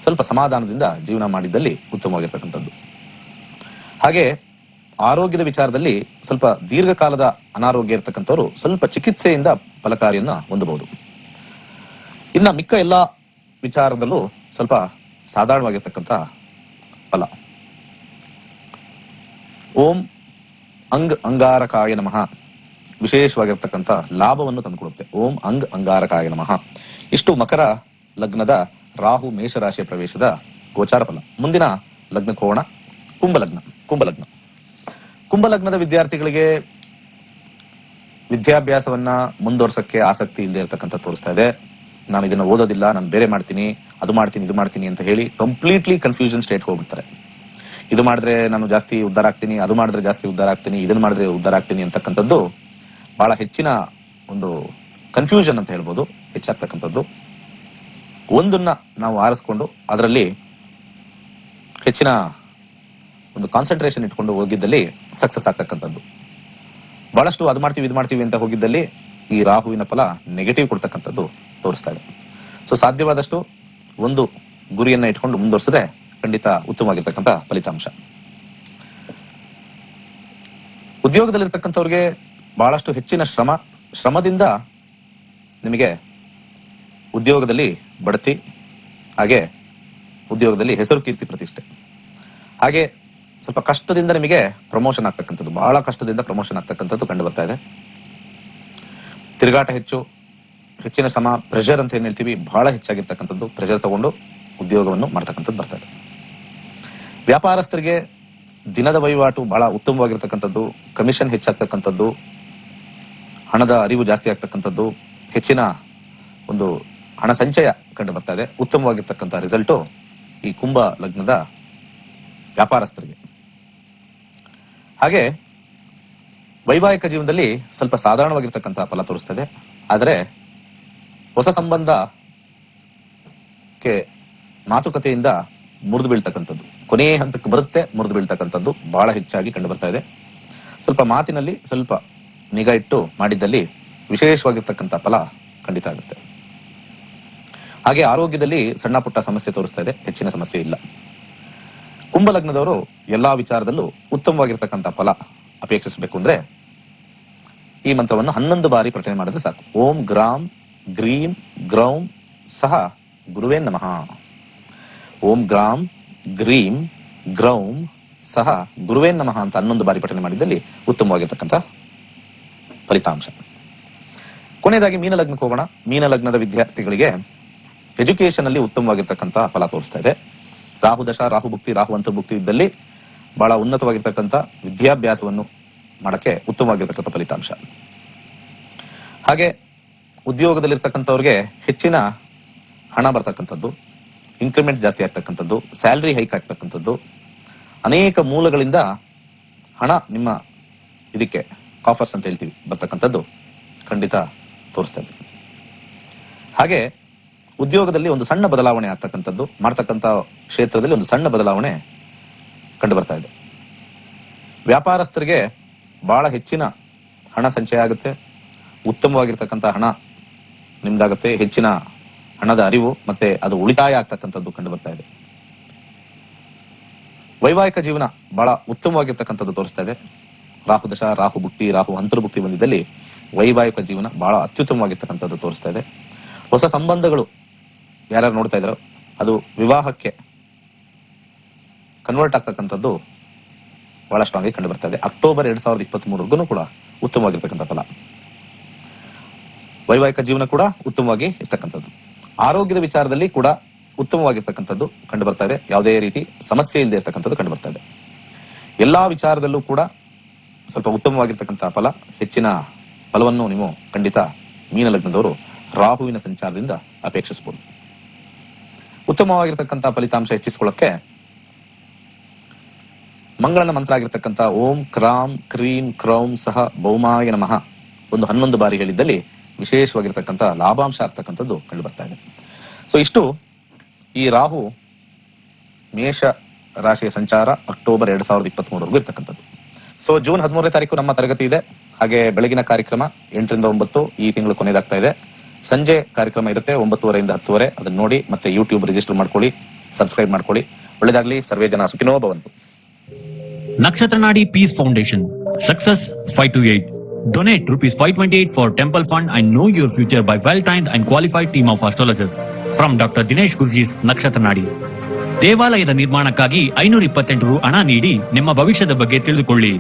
ಸ್ವಲ್ಪ ಸಮಾಧಾನದಿಂದ ಜೀವನ ಮಾಡಿದ್ದಲ್ಲಿ ಉತ್ತಮವಾಗಿರ್ತಕ್ಕಂಥದ್ದು. ಹಾಗೆ ಆರೋಗ್ಯದ ವಿಚಾರದಲ್ಲಿ ಸ್ವಲ್ಪ ದೀರ್ಘಕಾಲದ ಅನಾರೋಗ್ಯ ಇರತಕ್ಕಂಥವ್ರು ಸ್ವಲ್ಪ ಚಿಕಿತ್ಸೆಯಿಂದ ಫಲಕಾರಿಯನ್ನ ಹೊಂದಬಹುದು. ಇನ್ನ ಮಿಕ್ಕ ಎಲ್ಲಾ ವಿಚಾರದಲ್ಲೂ ಸ್ವಲ್ಪ ಸಾಧಾರಣವಾಗಿರ್ತಕ್ಕಂಥ ಫಲ. ಓಂ ಅಂಗಾರಕಾಯ ನಮಃ ವಿಶೇಷವಾಗಿರ್ತಕ್ಕಂಥ ಲಾಭವನ್ನು ತಂದುಕೊಡುತ್ತೆ. ಓಂ ಅಂಗಾರಕಾಯ ನಮಃ. ಇಷ್ಟು ಮಕರ ಲಗ್ನದ ರಾಹು ಮೇಷರಾಶಿಯ ಪ್ರವೇಶದ ಗೋಚಾರ ಫಲ. ಮುಂದಿನ ಲಗ್ನಕ್ಕೆ ಹೋಗೋಣ. ಕುಂಭಲಗ್ನದ ವಿದ್ಯಾರ್ಥಿಗಳಿಗೆ ವಿದ್ಯಾಭ್ಯಾಸವನ್ನ ಮುಂದುವರ್ಸಕ್ಕೆ ಆಸಕ್ತಿ ಇಲ್ಲದೆ ಇರತಕ್ಕಂಥ ತೋರಿಸ್ತಾ ಇದೆ. ನಾನು ಇದನ್ನ ಓದೋದಿಲ್ಲ, ನಾನು ಬೇರೆ ಮಾಡ್ತೀನಿ, ಅದು ಮಾಡ್ತೀನಿ, ಇದು ಮಾಡ್ತೀನಿ ಅಂತ ಹೇಳಿ ಕಂಪ್ಲೀಟ್ಲಿ ಕನ್ಫ್ಯೂಷನ್ ಸ್ಟೇಟ್ ಹೋಗ್ಬಿಡ್ತಾರೆ. ಇದು ಮಾಡಿದ್ರೆ ನಾನು ಜಾಸ್ತಿ ಉದ್ಧಾರ ಆಗ್ತೀನಿ, ಅದು ಮಾಡಿದ್ರೆ ಜಾಸ್ತಿ ಉದ್ಧಾರ ಆಗ್ತೀನಿ, ಇದನ್ನ ಮಾಡಿದ್ರೆ ಉದ್ಧಾರ ಆಗ್ತೀನಿ ಅಂತಕ್ಕಂಥದ್ದು ಬಹಳ ಹೆಚ್ಚಿನ ಒಂದು ಕನ್ಫ್ಯೂಷನ್ ಅಂತ ಹೇಳ್ಬೋದು, ಹೆಚ್ಚಾಗ್ತಕ್ಕಂಥದ್ದು. ಒಂದನ್ನ ನಾವು ಆರಿಸ್ಕೊಂಡು ಅದರಲ್ಲಿ ಹೆಚ್ಚಿನ ಒಂದು ಕಾನ್ಸಂಟ್ರೇಷನ್ ಇಟ್ಕೊಂಡು ಹೋಗಿದ್ದಲ್ಲಿ ಸಕ್ಸಸ್ ಆಗ್ತಕ್ಕಂಥದ್ದು. ಬಹಳಷ್ಟು ಅದು ಮಾಡ್ತೀವಿ ಇದು ಮಾಡ್ತೀವಿ ಅಂತ ಹೋಗಿದ್ದಲ್ಲಿ ಈ ರಾಹುವಿನ ಫಲ ನೆಗೆಟಿವ್ ಕೊಡ್ತಕ್ಕಂಥದ್ದು ತೋರಿಸ್ತಾ ಇದೆ. ಸೊ ಸಾಧ್ಯವಾದಷ್ಟು ಒಂದು ಗುರಿಯನ್ನ ಇಟ್ಕೊಂಡು ಮುಂದುವರಿಸಿದ್ರೆ ಖಂಡಿತ ಉತ್ತಮವಾಗಿರ್ತಕ್ಕಂಥ ಫಲಿತಾಂಶ. ಉದ್ಯೋಗದಲ್ಲಿರ್ತಕ್ಕಂಥವ್ರಿಗೆ ಬಹಳಷ್ಟು ಹೆಚ್ಚಿನ ಶ್ರಮದಿಂದ ನಿಮಗೆ ಉದ್ಯೋಗದಲ್ಲಿ ಬಡ್ತಿ, ಹಾಗೆ ಉದ್ಯೋಗದಲ್ಲಿ ಹೆಸರು, ಕೀರ್ತಿ, ಪ್ರತಿಷ್ಠೆ, ಹಾಗೆ ಸ್ವಲ್ಪ ಕಷ್ಟದಿಂದ ನಿಮಗೆ ಪ್ರಮೋಷನ್ ಆಗ್ತಕ್ಕಂಥದ್ದು, ಬಹಳ ಕಷ್ಟದಿಂದ ಪ್ರಮೋಷನ್ ಆಗ್ತಕ್ಕಂಥದ್ದು ಕಂಡು ಬರ್ತಾ ಇದೆ. ತಿರುಗಾಟ ಹೆಚ್ಚಿನ ಶ್ರಮ, ಪ್ರೆಷರ್ ಅಂತ ಏನ್ ಹೇಳ್ತೀವಿ, ಬಹಳ ಹೆಚ್ಚಾಗಿರ್ತಕ್ಕಂಥದ್ದು, ಪ್ರೆಷರ್ ತಗೊಂಡು ಉದ್ಯೋಗವನ್ನು ಮಾಡ್ತಕ್ಕಂಥದ್ದು ಬರ್ತಾ ಇದೆ. ವ್ಯಾಪಾರಸ್ಥರಿಗೆ ದಿನದ ವಹಿವಾಟು ಬಹಳ ಉತ್ತಮವಾಗಿರ್ತಕ್ಕಂಥದ್ದು, ಕಮಿಷನ್ ಹೆಚ್ಚಾಗ್ತಕ್ಕಂಥದ್ದು, ಹಣದ ಅರಿವು ಜಾಸ್ತಿ ಆಗ್ತಕ್ಕಂಥದ್ದು, ಹೆಚ್ಚಿನ ಒಂದು ಹಣ ಸಂಚಯ ಕಂಡು ಬರ್ತಾ ಇದೆ. ಉತ್ತಮವಾಗಿರ್ತಕ್ಕಂಥ ರಿಸಲ್ಟು ಈ ಕುಂಭ ಲಗ್ನದ ವ್ಯಾಪಾರಸ್ಥರಿಗೆ. ಹಾಗೆ ವೈವಾಹಿಕ ಜೀವನದಲ್ಲಿ ಸ್ವಲ್ಪ ಸಾಧಾರಣವಾಗಿರ್ತಕ್ಕಂತಹ ಫಲ ತೋರಿಸ್ತದೆ. ಆದರೆ ಹೊಸ ಸಂಬಂಧಕ್ಕೆ ಮಾತುಕತೆಯಿಂದ ಮುರಿದು ಬೀಳ್ತಕ್ಕಂಥದ್ದು, ಕೊನೆಯ ಹಂತಕ್ಕೆ ಬರುತ್ತೆ ಮುರಿದು ಬೀಳ್ತಕ್ಕಂಥದ್ದು ಬಹಳ ಹೆಚ್ಚಾಗಿ ಕಂಡು ಬರ್ತಾ ಇದೆ. ಸ್ವಲ್ಪ ಮಾತಿನಲ್ಲಿ ಸ್ವಲ್ಪ ನಿಗಾ ಇಟ್ಟು ಮಾಡಿದ್ದಲ್ಲಿ ವಿಶೇಷವಾಗಿರ್ತಕ್ಕಂಥ ಫಲ ಖಂಡಿತ ಆಗುತ್ತೆ. ಹಾಗೆ ಆರೋಗ್ಯದಲ್ಲಿ ಸಣ್ಣ ಪುಟ್ಟ ಸಮಸ್ಯೆ ತೋರಿಸ್ತಾ ಇದೆ, ಹೆಚ್ಚಿನ ಸಮಸ್ಯೆ ಇಲ್ಲ. ಕುಂಭ ಲಗ್ನದವರು ಎಲ್ಲಾ ವಿಚಾರದಲ್ಲೂ ಉತ್ತಮವಾಗಿರ್ತಕ್ಕಂಥ ಫಲ ಅಪೇಕ್ಷಿಸಬೇಕು ಅಂದ್ರೆ ಈ ಮಂತ್ರವನ್ನು 11 ಬಾರಿ ಪಠನೆ ಮಾಡಿದ್ರೆ ಸಾಕು. ಓಂ ಗ್ರಾಂ ಗ್ರೀಂ ಗ್ರೌಂ ಸಹ ಗುರುವೇ ನಮಃ. ಓಂ ಗ್ರಾಂ ಗ್ರೀಂ ಗ್ರೌಂ ಸಹ ಗುರುವೇ ನಮಃ ಅಂತ 11 ಬಾರಿ ಪಠನೆ ಮಾಡಿದ್ದಲ್ಲಿ ಉತ್ತಮವಾಗಿರ್ತಕ್ಕಂಥ ಫಲಿತಾಂಶ. ಕೊನೆಯದಾಗಿ ಮೀನ ಲಗ್ನಕ್ಕೆ ಹೋಗೋಣ. ಮೀನ ಲಗ್ನದ ವಿದ್ಯಾರ್ಥಿಗಳಿಗೆ ಎಜುಕೇಶನ್ ಅಲ್ಲಿ ಉತ್ತಮವಾಗಿರ್ತಕ್ಕಂಥ ಫಲ ತೋರಿಸ್ತಾ ಇದೆ. ರಾಹು ದಶ, ರಾಹು ಭುಕ್ತಿ, ರಾಹು ಅಂತರ್ಭುಕ್ತಿ ಇದ್ದಲ್ಲಿ ಬಹಳ ಉನ್ನತವಾಗಿರ್ತಕ್ಕಂಥ ವಿದ್ಯಾಭ್ಯಾಸವನ್ನು ಮಾಡಕ್ಕೆ ಉತ್ತಮವಾಗಿರ್ತಕ್ಕಂಥ ಫಲಿತಾಂಶ. ಹಾಗೆ ಉದ್ಯೋಗದಲ್ಲಿರ್ತಕ್ಕಂಥವ್ರಿಗೆ ಹೆಚ್ಚಿನ ಹಣ ಬರ್ತಕ್ಕಂಥದ್ದು, ಇನ್ಕ್ರಿಮೆಂಟ್ ಜಾಸ್ತಿ ಆಗ್ತಕ್ಕಂಥದ್ದು, ಸ್ಯಾಲರಿ ಹೈಕ್ ಆಗ್ತಕ್ಕಂಥದ್ದು, ಅನೇಕ ಮೂಲಗಳಿಂದ ಹಣ ನಿಮ್ಮ ಇದಕ್ಕೆ ಕಾಫರ್ಸ್ ಅಂತ ಹೇಳ್ತೀವಿ ಬರ್ತಕ್ಕಂಥದ್ದು ಖಂಡಿತ ತೋರಿಸ್ತಾ ಇದೆ. ಹಾಗೆ ಉದ್ಯೋಗದಲ್ಲಿ ಒಂದು ಸಣ್ಣ ಬದಲಾವಣೆ ಆಗ್ತಕ್ಕಂಥದ್ದು, ಮಾಡ್ತಕ್ಕಂಥ ಕ್ಷೇತ್ರದಲ್ಲಿ ಒಂದು ಸಣ್ಣ ಬದಲಾವಣೆ ಕಂಡು ಬರ್ತಾ ಇದೆ. ವ್ಯಾಪಾರಸ್ಥರಿಗೆ ಬಹಳ ಹೆಚ್ಚಿನ ಹಣ ಸಂಚಯ ಆಗುತ್ತೆ, ಉತ್ತಮವಾಗಿರ್ತಕ್ಕಂಥ ಹಣ ನಿಮ್ದಾಗುತ್ತೆ, ಹೆಚ್ಚಿನ ಹಣದ ಅರಿವು ಮತ್ತೆ ಅದು ಉಳಿತಾಯ ಆಗ್ತಕ್ಕಂಥದ್ದು ಕಂಡು ಬರ್ತಾ ಇದೆ. ವೈವಾಹಿಕ ಜೀವನ ಬಹಳ ಉತ್ತಮವಾಗಿರ್ತಕ್ಕಂಥದ್ದು ತೋರಿಸ್ತಾ ಇದೆ. ರಾಹು ದಶ, ರಾಹು ಭುಕ್ತಿ, ರಾಹು ಅಂತರ್ಭುಕ್ತಿ ಬಂದಿದ್ದಲ್ಲಿ ವೈವಾಹಿಕ ಜೀವನ ಬಹಳ ಅತ್ಯುತ್ತಮವಾಗಿರ್ತಕ್ಕಂಥದ್ದು ತೋರಿಸ್ತಾ ಇದೆ. ಹೊಸ ಸಂಬಂಧಗಳು ಯಾರ್ಯಾರು ನೋಡ್ತಾ ಇದಾರೋ ಅದು ವಿವಾಹಕ್ಕೆ ಕನ್ವರ್ಟ್ ಆಗ್ತಕ್ಕಂಥದ್ದು ಬಹಳ ಸ್ಟ್ರಾಂಗ್ ಆಗಿ ಕಂಡು ಬರ್ತಾ ಇದೆ. ಅಕ್ಟೋಬರ್ 2023 ಕೂಡ ಉತ್ತಮವಾಗಿರ್ತಕ್ಕಂಥ ಫಲ. ವೈವಾಹಿಕ ಜೀವನ ಕೂಡ ಉತ್ತಮವಾಗಿ ಇರ್ತಕ್ಕಂಥದ್ದು. ಆರೋಗ್ಯದ ವಿಚಾರದಲ್ಲಿ ಕೂಡ ಉತ್ತಮವಾಗಿರ್ತಕ್ಕಂಥದ್ದು ಕಂಡು ಬರ್ತಾ ಇದೆ. ಯಾವುದೇ ರೀತಿ ಸಮಸ್ಯೆ ಇಲ್ಲದೆ ಇರ್ತಕ್ಕಂಥದ್ದು ಕಂಡು ಬರ್ತಾ ಇದೆ. ಎಲ್ಲಾ ವಿಚಾರದಲ್ಲೂ ಕೂಡ ಸ್ವಲ್ಪ ಉತ್ತಮವಾಗಿರ್ತಕ್ಕಂಥ ಫಲ, ಹೆಚ್ಚಿನ ಫಲವನ್ನು ನೀವು ಖಂಡಿತ ಮೀನ ಲಗ್ನದವರು ರಾಹುವಿನ ಸಂಚಾರದಿಂದ ಅಪೇಕ್ಷಿಸಬಹುದು. ಉತ್ತಮವಾಗಿರ್ತಕ್ಕಂಥ ಫಲಿತಾಂಶ ಹೆಚ್ಚಿಸಿಕೊಳ್ಳಕ್ಕೆ ಮಂಗಳನ ಮಂತ್ರ ಆಗಿರ್ತಕ್ಕಂಥ ಓಂ ಕ್ರಾಂ ಕ್ರೀಂ ಕ್ರೌಂ ಸಹ ಭೌಮಾಯ ನಮಃ ಒಂದು 11 ಬಾರಿ ಹೇಳಿದ್ದಲ್ಲಿ ವಿಶೇಷವಾಗಿರ್ತಕ್ಕಂಥ ಲಾಭಾಂಶ ಆಗ್ತಕ್ಕಂಥದ್ದು ಕಂಡು ಬರ್ತಾ ಇದೆ. ಸೊ ಇಷ್ಟು ಈ ರಾಹು ಮೇಷ ರಾಶಿಯ ಸಂಚಾರ ಅಕ್ಟೋಬರ್ 2023 ಇರ್ತಕ್ಕಂಥದ್ದು. ಸೊ ಜೂನ್ 13ನೇ ತಾರೀಕು ನಮ್ಮ ತರಗತಿ ಇದೆ. ಹಾಗೆ ಬೆಳಗಿನ ಕಾರ್ಯಕ್ರಮ 8 ರಿಂದ 9 ಈ ತಿಂಗಳು ಕೊನೆಯದಾಗ್ತಾ ಇದೆ. ಸಂಜೆ ಕಾರ್ಯಕ್ರಮ ಇರುತ್ತೆ 9:30 ರಿಂದ 10:00. ಅದನ್ನ ನೋಡಿ ಮತ್ತೆ ಯೂಟ್ಯೂಬ್ ರಿಜಿಸ್ಟರ್ ಮಾಡ್ಕೊಳ್ಳಿ, ಸಬ್ಸ್ಕ್ರೈಬ್ ಮಾಡ್ಕೊಳ್ಳಿ. ಒಳ್ಳೆದಾಗ್ಲಿ. ಸರ್ವೇ ಜನ ಸುಖಿನೋ ಭವಂತು. Nakshatra Nadi Peace Foundation. Success 528. Donate ₹528 for temple fund and know your future by well-trained and qualified team of astrologers. From Dr. Dinesh Gurji's Nakshatra Nadi. ದೇವಾಲಯದ ನಿರ್ಮಾಣಕ್ಕಾಗಿ 528 ರು ಹಣ ನೀಡಿ ನಿಮ್ಮ ಭವಿಷ್ಯದ ಬಗ್ಗೆ ತಿಳಿದುಕೊಳ್ಳಿ.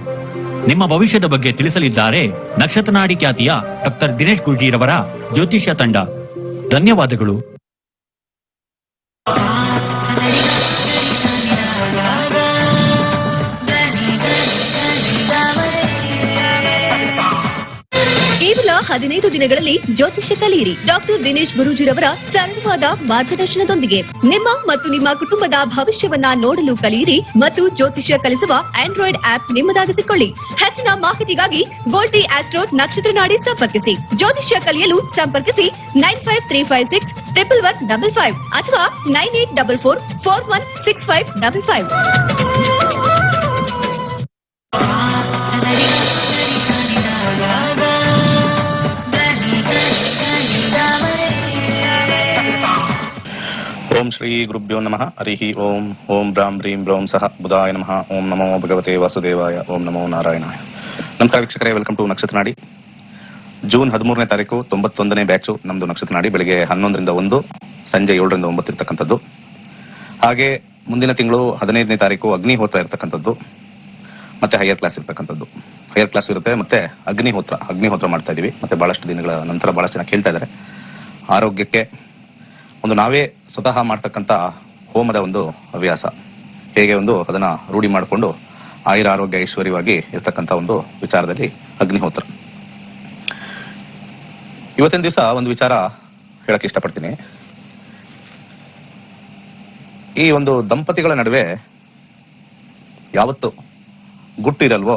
ನಿಮ್ಮ ಭವಿಷ್ಯದ ಬಗ್ಗೆ ತಿಳಿಸಲಿದ್ದಾರೆ ನಕ್ಷತ್ರ ನಾಡಿ ಖ್ಯಾತಿಯ ಡಾಕ್ಟರ್ ದಿನೇಶ್ ಗುರ್ಜಿರವರ ಜ್ಯೋತಿಷ್ಯ ತಂಡ. ಧನ್ಯವಾದಗಳು. ಕೇವಲ 15 ದಿನಗಳಲ್ಲಿ ಜ್ಯೋತಿಷ್ಯ ಕಲಿಯಿರಿ. ಡಾಕ್ಟರ್ ದಿನೇಶ್ ಗುರೂಜಿರವರ ಸರಳವಾದ ಮಾರ್ಗದರ್ಶನದೊಂದಿಗೆ ನಿಮ್ಮ ಮತ್ತು ನಿಮ್ಮ ಕುಟುಂಬದ ಭವಿಷ್ಯವನ್ನ ನೋಡಲು ಕಲಿಯಿರಿ ಮತ್ತು ಜ್ಯೋತಿಷ್ಯ ಕಲಿಸುವ ಆಂಡ್ರಾಯ್ಡ್ ಆಪ್ ನಿಮ್ಮದಾಗಿಸಿಕೊಳ್ಳಿ. ಹೆಚ್ಚಿನ ಮಾಹಿತಿಗಾಗಿ ಗೋಲ್ಡಿ ಆಸ್ಟ್ರೋ ನಕ್ಷತ್ರ ನಾಡಿ ಸಂಪರ್ಕಿಸಿ. ಜ್ಯೋತಿಷ್ಯ ಕಲಿಯಲು ಸಂಪರ್ಕಿಸಿ 9535611155 ಅಥವಾ 9844416555. ಓಂ ಶ್ರೀ ಗುರುಭ್ಯೋ ನಮಃ. ಹರಿ ಓಂ. ಓಂ ಬ್ರಾಂ ಬ್ರೀಂ ಬ್ರೌಂ ಸಹ ಬುಧಾಯ ನಮಃ. ಓಂ ನಮೋ ಭಗವತೆ ವಾಸುದೇವಾಯ. ಓಂ ನಮೋ ನಾರಾಯಣಾಯ. ನಮಸ್ಕಾರ ವೀಕ್ಷಕರೇ, ವೆಲ್ಕಮ್ ಟು ನಕ್ಷತ್ರ ನಾಡಿ. ಜೂನ್ 13ನೇ ತಾರೀಕು 91ನೇ ಬ್ಯಾಚು ನಮ್ದು ನಕ್ಷತ್ರ ನಾಡಿ. ಬೆಳಿಗ್ಗೆ 11 ರಿಂದ 1, ಸಂಜೆ 7 ರಿಂದ 9 ಇರ್ತಕ್ಕಂಥದ್ದು. ಹಾಗೆ ಮುಂದಿನ ತಿಂಗಳು 15ನೇ ತಾರೀಕು ಅಗ್ನಿಹೋತ್ರ ಇರ್ತಕ್ಕಂಥದ್ದು, ಮತ್ತೆ ಹೈಯರ್ ಕ್ಲಾಸ್ ಇರ್ತಕ್ಕಂಥದ್ದು. ಹೈಯರ್ ಕ್ಲಾಸ್ ಇರುತ್ತೆ, ಮತ್ತೆ ಅಗ್ನಿಹೋತ್ರ ಮಾಡ್ತಾ ಇದೀವಿ. ಮತ್ತೆ ಬಹಳಷ್ಟು ದಿನಗಳ ನಂತರ ಬಹಳಷ್ಟು ಜನ ಕೇಳ್ತಾ ಇದ್ದಾರೆ. ಆರೋಗ್ಯಕ್ಕೆ ಒಂದು ನಾವೇ ಸ್ವತಃ ಮಾಡ್ತಕ್ಕಂಥ ಹೋಮದ ಒಂದು ಹವ್ಯಾಸ, ಹೇಗೆ ಒಂದು ಅದನ್ನ ರೂಢಿ ಮಾಡಿಕೊಂಡು ಆಯುರ ಆರೋಗ್ಯ ಐಶ್ವರ್ಯವಾಗಿ ಇರ್ತಕ್ಕಂಥ ಒಂದು ವಿಚಾರದಲ್ಲಿ ಅಗ್ನಿಹೋತ್ರ. ಇವತ್ತಿನ ದಿವಸ ಒಂದು ವಿಚಾರ ಹೇಳಕ್ ಇಷ್ಟಪಡ್ತೀನಿ. ಈ ಒಂದು ದಂಪತಿಗಳ ನಡುವೆ ಯಾವತ್ತು ಗುಟ್ಟಿರಲ್ವೋ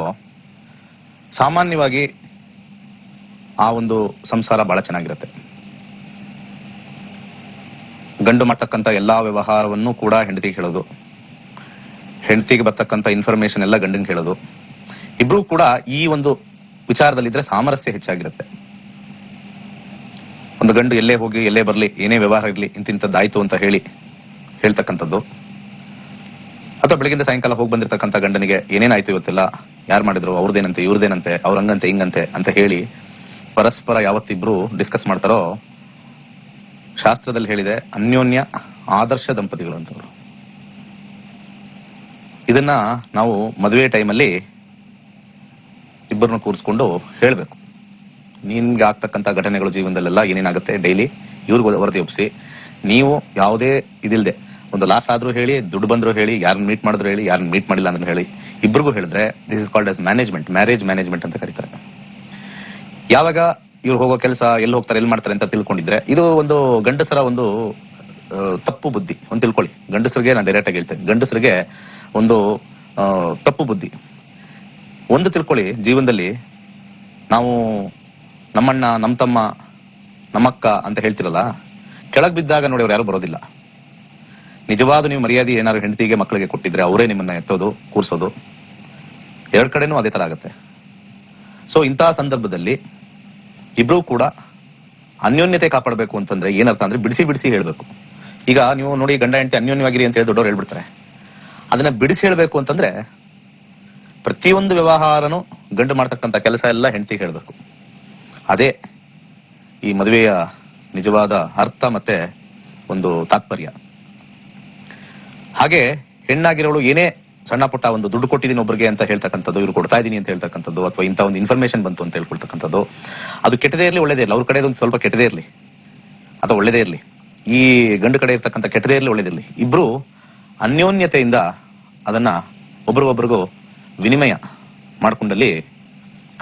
ಸಾಮಾನ್ಯವಾಗಿ ಆ ಒಂದು ಸಂಸಾರ ಬಹಳ ಚೆನ್ನಾಗಿರುತ್ತೆ. ಗಂಡು ಮಾಡ್ತಕ್ಕಂಥ ಎಲ್ಲಾ ವ್ಯವಹಾರವನ್ನು ಕೂಡ ಹೆಂಡತಿಗೆ ಹೇಳೋದು, ಹೆಂಡತಿಗೆ ಬರ್ತಕ್ಕಂಥ ಇನ್ಫಾರ್ಮೇಶನ್ ಎಲ್ಲ ಗಂಡಂಗೆ ಹೇಳೋದು. ಇಬ್ರು ಕೂಡ ಈ ಒಂದು ವಿಚಾರದಲ್ಲಿದ್ರೆ ಸಾಮರಸ್ಯ ಹೆಚ್ಚಾಗಿರುತ್ತೆ. ಒಂದು ಗಂಡು ಎಲ್ಲೇ ಹೋಗಿ ಎಲ್ಲೇ ಬರ್ಲಿ, ಏನೇ ವ್ಯವಹಾರ ಇರ್ಲಿ, ಇಂತಿಂತದ್ದಾಯ್ತು ಅಂತ ಹೇಳ್ತಕ್ಕಂಥದ್ದು. ಅಥವಾ ಬೆಳಗಿಂದ ಸಾಯಂಕಾಲ ಹೋಗಿ ಬಂದಿರತಕ್ಕಂಥ ಗಂಡನಿಗೆ ಏನೇನಾಯ್ತು ಇವತ್ತೆಲ್ಲ, ಯಾರು ಮಾಡಿದ್ರು, ಅವ್ರದೇನಂತೆ ಇವ್ರದೇನಂತೆ, ಅವ್ರ ಹಂಗಂತೆ ಹಿಂಗಂತೆ ಅಂತ ಹೇಳಿ ಪರಸ್ಪರ ಯಾವತ್ತಿಬ್ರು ಡಿಸ್ಕಸ್ ಮಾಡ್ತಾರೋ ಶಾಸ್ತ್ರದಲ್ಲಿ ಹೇಳಿದೆ ಅನ್ಯೋನ್ಯ ಆದರ್ಶ ದಂಪತಿಗಳು ಅಂತವ್ರು. ಇದನ್ನ ನಾವು ಮದುವೆ ಟೈಮಲ್ಲಿ ಇಬ್ಬರನ್ನ ಕೂರಿಸ್ಕೊಂಡು ಹೇಳ್ಬೇಕು. ನಿನ್ಗೆ ಆಗ್ತಕ್ಕಂಥ ಘಟನೆಗಳು ಜೀವನದಲ್ಲೆಲ್ಲ ಏನೇನಾಗುತ್ತೆ ಡೈಲಿ ಇವ್ರಿಗೆ ವರದಿ ಒಪ್ಪಿಸಿ, ನೀವು ಯಾವುದೇ ಇದಿಲ್ದೆ ಒಂದು ಲಾಸ್ ಆದ್ರೂ ಹೇಳಿ, ದುಡ್ಡು ಬಂದ್ರು ಹೇಳಿ, ಯಾರನ್ನ ಮೀಟ್ ಮಾಡಿದ್ರು ಹೇಳಿ, ಯಾರನ್ನ ಮೀಟ್ ಮಾಡಿಲ್ಲ ಅಂದ್ರೆ ಹೇಳಿ, ಇಬ್ಬರಿಗೂ ಹೇಳಿದ್ರೆ this is called as management, marriage management ಅಂತ ಕರೀತಾರೆ. ಯಾವಾಗ ಇವ್ರು ಹೋಗೋ ಕೆಲಸ ಎಲ್ಲಿ ಹೋಗ್ತಾರೆ ಎಲ್ಲಿ ಮಾಡ್ತಾರೆ ಅಂತ ತಿಳ್ಕೊಂಡಿದ್ರೆ ಇದು ಒಂದು ಗಂಡಸರ ಒಂದು ತಪ್ಪು ಬುದ್ಧಿ. ಒಂದು ತಿಳ್ಕೊಳ್ಳಿ, ಗಂಡಸರಿಗೆ ನಾನು ಡೈರೆಕ್ಟ್ ಆಗಿ ಹೇಳ್ತೇನೆ, ಗಂಡಸರಿಗೆ ಒಂದು ತಪ್ಪು ಬುದ್ಧಿ. ಒಂದು ತಿಳ್ಕೊಳ್ಳಿ, ಜೀವನದಲ್ಲಿ ನಾವು ನಮ್ಮಣ್ಣ, ನಮ್ಮ ತಮ್ಮ, ನಮ್ಮಕ್ಕ ಅಂತ ಹೇಳ್ತಿರಲ್ಲ, ಕೆಳಗ್ ಬಿದ್ದಾಗ ನೋಡಿ ಅವ್ರು ಯಾರು ಬರೋದಿಲ್ಲ. ನಿಜವಾದ ನೀವು ಮರ್ಯಾದೆ ಏನಾದ್ರು ಹೆಂಡತಿಗೆ ಮಕ್ಕಳಿಗೆ ಕೊಟ್ಟಿದ್ರೆ ಅವರೇ ನಿಮ್ಮನ್ನ ಎತ್ತೋದು, ಕೂರ್ಸೋದು. ಎರಡ್ ಕಡೆನೂ ಅದೇ ತರ ಆಗುತ್ತೆ. ಸೊ ಇಂತಹ ಸಂದರ್ಭದಲ್ಲಿ ಇಬ್ರು ಕೂಡ ಅನ್ಯೋನ್ಯತೆ ಕಾಪಾಡಬೇಕು ಅಂತಂದ್ರೆ ಏನರ್ಥ ಅಂದ್ರೆ ಬಿಡಿಸಿ ಬಿಡಿಸಿ ಹೇಳ್ಬೇಕು. ಈಗ ನೀವು ನೋಡಿ ಗಂಡ ಹೆಂಡತಿ ಅನ್ಯೋನ್ಯವಾಗಿರಿ ಅಂತ ಹೇಳಿ ದೊಡ್ಡವ್ರು ಹೇಳ್ಬಿಡ್ತಾರೆ. ಅದನ್ನ ಬಿಡಿಸಿ ಹೇಳ್ಬೇಕು ಅಂತಂದ್ರೆ ಪ್ರತಿಯೊಂದು ವ್ಯವಹಾರನು ಗಂಡು ಮಾಡ್ತಕ್ಕಂಥ ಕೆಲಸ ಎಲ್ಲ ಹೆಂಡತಿಗೆ ಹೇಳ್ಬೇಕು. ಅದೇ ಈ ಮದುವೆಯ ನಿಜವಾದ ಅರ್ಥ ಮತ್ತೆ ಒಂದು ತಾತ್ಪರ್ಯ. ಹಾಗೆ ಹೆಣ್ಣಾಗಿರೋಳು ಏನೇ ಸಣ್ಣ ಪುಟ್ಟ ಒಂದು ದುಡ್ಡು ಕೊಟ್ಟಿದ್ದೀನಿ ಒಬ್ಬರಿಗೆ ಅಂತ ಹೇಳ್ತಕ್ಕಂಥದ್ದು, ಇವ್ರು ಕೊಡ್ತಾ ಇದೀನಿ ಅಂತ ಹೇಳ್ತಕ್ಕಂಥದ್ದು, ಅಥವಾ ಇಂಥ ಒಂದು ಇನ್ಫಾರ್ಮೇಶನ್ ಬಂತು ಅಂತ ಹೇಳ್ಕೊಳ್ತಕ್ಕಂಥದ್ದು, ಅದು ಕೆಟ್ಟದೇ ಇರಲಿ ಒಳ್ಳೇದೇ ಇರಲಿ, ಅವ್ರ ಕಡೆ ಒಂದು ಸ್ವಲ್ಪ ಕೆಟ್ಟದೇ ಇರಲಿ ಅಥವಾ ಒಳ್ಳೇದೇ ಇರಲಿ, ಈ ಗಂಡು ಕಡೆ ಇರ್ತಕ್ಕಂಥ ಕೆಟ್ಟದೇ ಇರಲಿ ಒಳ್ಳೇದಿರಲಿ, ಇಬ್ರು ಅನ್ಯೋನ್ಯತೆಯಿಂದ ಅದನ್ನ ಒಬ್ರಿಗೊಬ್ರಿಗೂ ವಿನಿಮಯ ಮಾಡ್ಕೊಂಡಲ್ಲಿ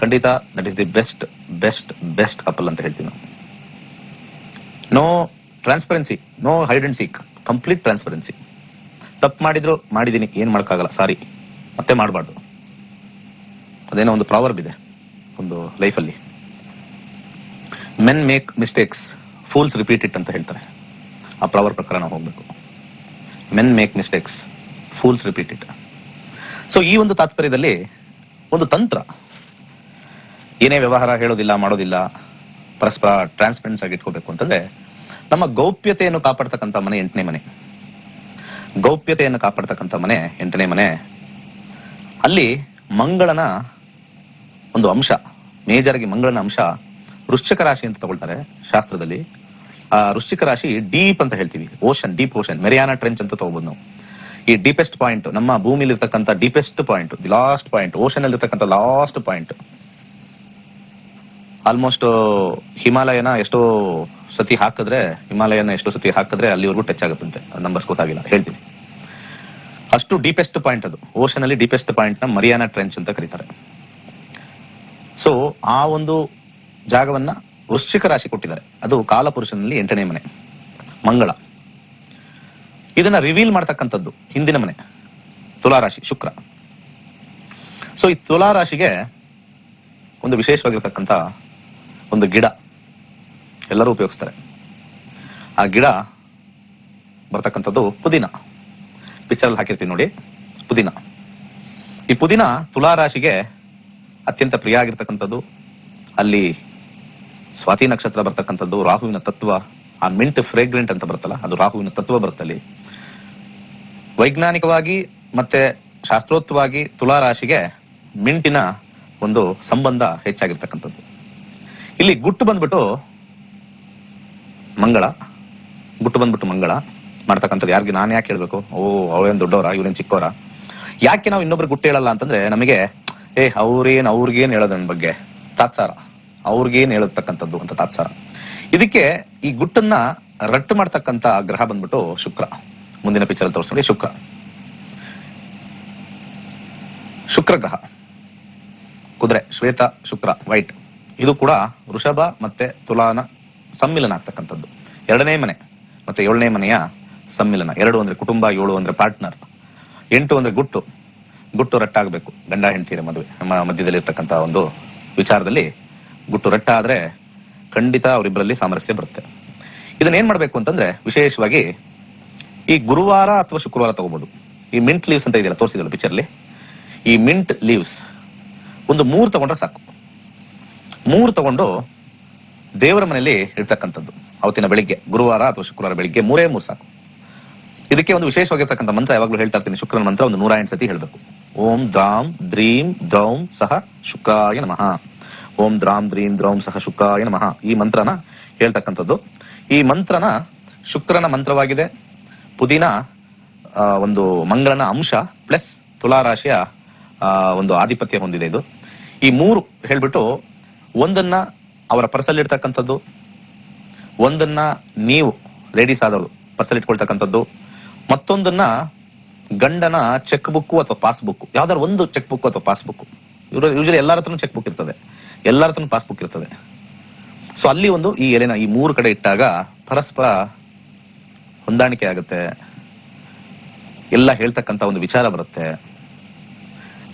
ಖಂಡಿತ that is the best best best couple ಅಂತ ಹೇಳ್ತೀವಿ ನಾವು. No transparency, no hide and seek, complete transparency. ತಪ್ಪು ಮಾಡಿದ್ರು ಮಾಡಿದೀನಿ, ಏನ್ ಮಾಡಕ್ಕಾಗಲ್ಲ, ಸಾರಿ, ಮತ್ತೆ ಮಾಡಬಾರ್ದು. ಅದೇನೋ ಒಂದು ಪ್ರಾವರ್ಬ್ ಇದೆ ಒಂದು ಲೈಫಲ್ಲಿ, men make mistakes, fools repeat it ಅಂತ ಹೇಳ್ತಾರೆ. ಆ ಪ್ರಾವರ್ಬ್ ಪ್ರಕಾರ ನಾವು ಹೋಗ್ಬೇಕು. Men make mistakes, fools repeat it. So ಈ ಒಂದು ತಾತ್ಪರ್ಯದಲ್ಲಿ ಒಂದು ತಂತ್ರ, ಏನೇ ವ್ಯವಹಾರ ಹೇಳೋದಿಲ್ಲ, ಮಾಡೋದಿಲ್ಲ, ಪರಸ್ಪರ ಟ್ರಾನ್ಸ್ಪರೆನ್ಸ್ ಆಗಿ ಇಟ್ಕೋಬೇಕು ಅಂತಂದ್ರೆ ನಮ್ಮ ಗೌಪ್ಯತೆಯನ್ನು ಕಾಪಾಡ್ತಕ್ಕಂಥ ಮನೆ 8ನೇ ಮನೆ. ಗೌಪ್ಯತೆಯನ್ನು ಕಾಪಾಡ್ತಕ್ಕಂಥ ಮನೆ 8ನೇ ಮನೆ. ಅಲ್ಲಿ ಮಂಗಳನ ಒಂದು ಅಂಶ, ಮೇಜರ್ ಆಗಿ ಮಂಗಳನ ಅಂಶ ವೃಶ್ಚಿಕ ರಾಶಿ ಅಂತ ತಗೊಳ್ತಾರೆ ಶಾಸ್ತ್ರದಲ್ಲಿ. ಆ ವೃಶ್ಚಿಕ ರಾಶಿ ಡೀಪ್ ಅಂತ ಹೇಳ್ತೀವಿ, ಓಷನ್, ಡೀಪ್ ಓಷನ್, ಮೆರಿಯಾನಾ ಟ್ರೆಂಚ್ ಅಂತ ತಗೋಬಹುದು ನಾವು. ಈ ಡೀಪೆಸ್ಟ್ ಪಾಯಿಂಟ್, ನಮ್ಮ ಭೂಮಿಲಿ ಇರ್ತಕ್ಕಂಥ deepest point, the last point, ocean ಅಲ್ಲಿ ಇರ್ತಕ್ಕಂಥ ಲಾಸ್ಟ್ ಪಾಯಿಂಟ್. ಆಲ್ಮೋಸ್ಟ್ ಹಿಮಾಲಯನ ಎಷ್ಟೋ ಸತಿ ಹಾಕಿದ್ರೆ ಅಲ್ಲಿವರೆಗೂ ಟಚ್ ಆಗುತ್ತಂತೆ. ನಂಬರ್ಸ್ ಗೊತ್ತಾಗಿಲ್ಲ, ಹೇಳ್ತೀನಿ. ಅಷ್ಟು ಡೀಪೆಸ್ಟ್ ಪಾಯಿಂಟ್ ಅದು. ಓಷನ್ ಅಲ್ಲಿ ಡೀಪೆಸ್ಟ್ ಪಾಯಿಂಟ್ ನ ಮರಿಯಾನಾ ಟ್ರೆಂಚ್ ಅಂತ ಕರೀತಾರೆ. ಸೊ ಆ ಒಂದು ಜಾಗವನ್ನ ವೃಶ್ಚಿಕ ರಾಶಿ ಕೊಟ್ಟಿದ್ದಾರೆ. ಅದು ಕಾಲಪುರುಷನಲ್ಲಿ 8ನೇ ಮನೆ ಮಂಗಳ. ಇದನ್ನ ರಿವೀಲ್ ಮಾಡ್ತಕ್ಕಂಥದ್ದು ಹಿಂದಿನ ಮನೆ ತುಲಾರಾಶಿ ಶುಕ್ರ. ಸೊ ಈ ತುಲಾರಾಶಿಗೆ ಒಂದು ವಿಶೇಷವಾಗಿರ್ತಕ್ಕಂಥ ಒಂದು ಗಿಡ ಎಲ್ಲರೂ ಉಪಯೋಗಿಸ್ತಾರೆ. ಆ ಗಿಡ ಬರ್ತಕ್ಕಂಥದ್ದು ಪುದೀನ. ಪಿಕ್ಚರ್ ಅಲ್ಲಿ ಹಾಕಿರ್ತೀವಿ ನೋಡಿ, ಪುದೀನ. ಈ ಪುದೀನ ತುಲಾರಾಶಿಗೆ ಅತ್ಯಂತ ಪ್ರಿಯ ಆಗಿರ್ತಕ್ಕಂಥದ್ದು. ಅಲ್ಲಿ ಸ್ವಾತಿ ನಕ್ಷತ್ರ ಬರ್ತಕ್ಕಂಥದ್ದು, ರಾಹುವಿನ ತತ್ವ, ಆ ಮಿಂಟ್ ಫ್ರೇಗ್ರೆಂಟ್ ಅಂತ ಬರುತ್ತಲ್ಲ, ಅದು ರಾಹುವಿನ ತತ್ವ ಬರುತ್ತಲ್ಲಿ. ವೈಜ್ಞಾನಿಕವಾಗಿ ಮತ್ತೆ ಶಾಸ್ತ್ರೋಕ್ತವಾಗಿ ತುಲಾರಾಶಿಗೆ ಮಿಂಟಿನ ಒಂದು ಸಂಬಂಧ ಹೆಚ್ಚಾಗಿರ್ತಕ್ಕಂಥದ್ದು. ಇಲ್ಲಿ ಗುಟ್ಟು ಬಂದ್ಬಿಟ್ಟು ಮಂಗಳ ಮಾಡ್ತಕ್ಕಂಥದ್ದು. ಯಾರಿಗೆ ನಾನು ಯಾಕೆ ಹೇಳ್ಬೇಕು, ಅವ್ರೇನ್ ದೊಡ್ಡವರ, ಇವ್ರೇನ್ ಚಿಕ್ಕವರ, ಯಾಕೆ ನಾವು ಇನ್ನೊಬ್ರು ಗುಟ್ಟು ಹೇಳಲ್ಲ ಅಂತಂದ್ರೆ ನಮಗೆ ಅವ್ರಿಗೇನ್ ಹೇಳೋದು ನನ್ನ ಬಗ್ಗೆ ತಾತ್ಸಾರ, ಅವ್ರಿಗೇನ್ ಹೇಳತಕ್ಕಂಥದ್ದು ಅಂತ ತಾತ್ಸಾರ. ಇದಕ್ಕೆ ಈ ಗುಟ್ಟನ್ನ ರಟ್ಟು ಮಾಡ್ತಕ್ಕಂಥ ಗ್ರಹ ಬಂದ್ಬಿಟ್ಟು ಶುಕ್ರ. ಮುಂದಿನ ಪಿಕ್ಚರ್ ತೋರಿಸ್ ನೋಡಿ, ಶುಕ್ರ ಗ್ರಹ, ಕುದುರೆ, ಶ್ವೇತ ಶುಕ್ರ, ವೈಟ್. ಇದು ಕೂಡ ವೃಷಭ ಮತ್ತೆ ತುಲಾನ ಸಮ್ಮಿಲನ ಆಗ್ತಕ್ಕಂಥದ್ದು. 2ನೇ ಮನೆ ಮತ್ತೆ 7ನೇ ಮನೆಯ ಸಮ್ಮಿಲನ. 2 ಅಂದ್ರೆ ಕುಟುಂಬ, 7 ಅಂದ್ರೆ ಪಾರ್ಟ್ನರ್, 8 ಅಂದ್ರೆ ಗುಟ್ಟು ರಟ್ಟಾಗಬೇಕು. ಗಂಡ ಹೆಂಡತಿಯರ ಮಧ್ಯದಲ್ಲಿ ಇರ್ತಕ್ಕಂಥ ಒಂದು ವಿಚಾರದಲ್ಲಿ ಗುಟ್ಟು ರಟ್ಟಾದ್ರೆ ಖಂಡಿತ ಅವರಿಬ್ಬರಲ್ಲಿ ಸಾಮರಸ್ಯ ಬರುತ್ತೆ. ಇದನ್ನ ಏನ್ ಮಾಡ್ಬೇಕು ಅಂತಂದ್ರೆ ವಿಶೇಷವಾಗಿ ಈ ಗುರುವಾರ ಅಥವಾ ಶುಕ್ರವಾರ ತಗೋಬಹುದು. ಈ ಮಿಂಟ್ ಲೀವ್ಸ್ ಅಂತ ಇದೆಯಲ್ಲ, ತೋರಿಸಿದಲ್ಲ ಪಿಕ್ಚರ್ಲಿ, ಈ ಮಿಂಟ್ ಲೀವ್ಸ್ ಒಂದು 3 ತಗೊಂಡ್ರೆ ಸಾಕು. 3 ತಗೊಂಡು ದೇವರ ಮನೆಯಲ್ಲಿ ಇರ್ತಕ್ಕಂಥದ್ದು ಅವತ್ತಿನ ಬೆಳಿಗ್ಗೆ, ಗುರುವಾರ ಅಥವಾ ಶುಕ್ರವಾರ ಬೆಳಿಗ್ಗೆ 3 ಸಾಕು. ಇದಕ್ಕೆ ಒಂದು ವಿಶೇಷವಾಗಿರ್ತಕ್ಕಂಥ ಮಂತ್ರ ಯಾವಾಗಲೂ ಹೇಳ್ತಾ ಇರ್ತೀನಿ, ಶುಕ್ರನ ಮಂತ್ರ ಒಂದು 108 ಸತಿ ಹೇಳ್ಬೇಕು. ಓಂ ದ್ರಾಂ ದ್ರೀಂ ದ್ರೌಂ ಸಹ ಶುಕ್ರಾಯ ನಮಃ, ಓಂ ದ್ರಾಂ ದ್ರೀಂ ದ್ರೌಂ ಸಹ ಶುಕ್ರಾಯ ನಮಃ. ಈ ಮಂತ್ರನ ಹೇಳ್ತಕ್ಕಂಥದ್ದು. ಈ ಮಂತ್ರನ ಶುಕ್ರನ ಮಂತ್ರವಾಗಿದೆ. ಪುದೀನ ಒಂದು ಮಂಗಳನ ಅಂಶ ಪ್ಲಸ್ ತುಲಾರಾಶಿಯ ಒಂದು ಆಧಿಪತ್ಯ ಹೊಂದಿದೆ ಇದು. ಈ 3 ಹೇಳ್ಬಿಟ್ಟು ಒಂದನ್ನ ಅವರ ಪರ್ಸಲ್ಲಿ ಇಡ್ತಕ್ಕಂಥದ್ದು, ಒಂದನ್ನ ನೀವು ಲೇಡೀಸ್ ಆದವರು ಪರ್ಸಲ್ಲಿ ಇಟ್ಕೊಳ್ತಕ್ಕಂಥದ್ದು, ಮತ್ತೊಂದನ್ನ ಗಂಡನ ಚೆಕ್ ಬುಕ್ ಅಥವಾ ಪಾಸ್ಬುಕ್, ಯಾವ್ದಾದ್ರು ಒಂದು ಚೆಕ್ ಬುಕ್ ಅಥವಾ ಪಾಸ್ಬುಕ್. ಯೂಶಲಿ ಎಲ್ಲರ ಹತ್ರನೂ ಚೆಕ್ ಬುಕ್ ಇರ್ತದೆ, ಎಲ್ಲರ ಹತ್ರನೂ ಪಾಸ್ಬುಕ್ ಇರ್ತದೆ. ಸೊ ಅಲ್ಲಿ ಒಂದು ಈ ಎಲೆನ ಈ 3 ಕಡೆ ಇಟ್ಟಾಗ ಪರಸ್ಪರ ಹೊಂದಾಣಿಕೆ ಆಗುತ್ತೆ, ಎಲ್ಲ ಹೇಳ್ತಕ್ಕಂಥ ಒಂದು ವಿಚಾರ ಬರುತ್ತೆ.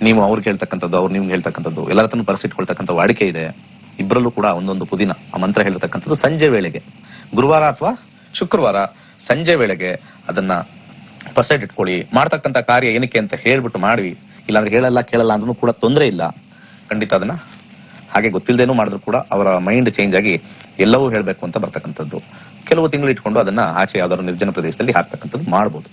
ನೀವು ಅವ್ರಿಗೆ ಹೇಳ್ತಕ್ಕಂಥದ್ದು, ಅವ್ರು ನಿಮ್ಗೆ ಹೇಳ್ತಕ್ಕಂಥದ್ದು, ಎಲ್ಲರ ಹತ್ರನೂ ಪರ್ಸಿಟ್ಕೊಳ್ತಕ್ಕಂಥ ವಾಡಿಕೆ ಇದೆ. ಇಬ್ಬರಲ್ಲೂ ಕೂಡ ಒಂದೊಂದು ಪುದೀನ ಆ ಮಂತ್ರ ಹೇಳ್ತಕ್ಕಂಥದ್ದು ಸಂಜೆ ವೇಳೆಗೆ, ಗುರುವಾರ ಅಥವಾ ಶುಕ್ರವಾರ ಸಂಜೆ ವೇಳೆಗೆ ಅದನ್ನ ಪರ್ಸೆಂಟ್ ಇಟ್ಕೊಳ್ಳಿ. ಮಾಡ್ತಕ್ಕಂಥ ಕಾರ್ಯ ಏನಕ್ಕೆ ಅಂತ ಹೇಳ್ಬಿಟ್ಟು ಮಾಡಿ, ಇಲ್ಲಾಂದ್ರೆ ಕೇಳಲ್ಲ ಅಂದ್ರೂ ಕೂಡ ತೊಂದರೆ ಇಲ್ಲ. ಖಂಡಿತ ಅದನ್ನ ಹಾಗೆ ಗೊತ್ತಿಲ್ಲದೇನೂ ಮಾಡಿದ್ರು ಕೂಡ ಅವರ ಮೈಂಡ್ ಚೇಂಜ್ ಆಗಿ ಎಲ್ಲವೂ ಹೇಳ್ಬೇಕು ಅಂತ ಬರ್ತಕ್ಕಂಥದ್ದು. ಕೆಲವು ತಿಂಗಳು ಇಟ್ಕೊಂಡು ಅದನ್ನ ಆಚೆ ಯಾವ್ದಾದ್ರು ನಿರ್ಜನ ಪ್ರದೇಶದಲ್ಲಿ ಹಾಕ್ತಕ್ಕಂಥದ್ದು ಮಾಡ್ಬೋದು.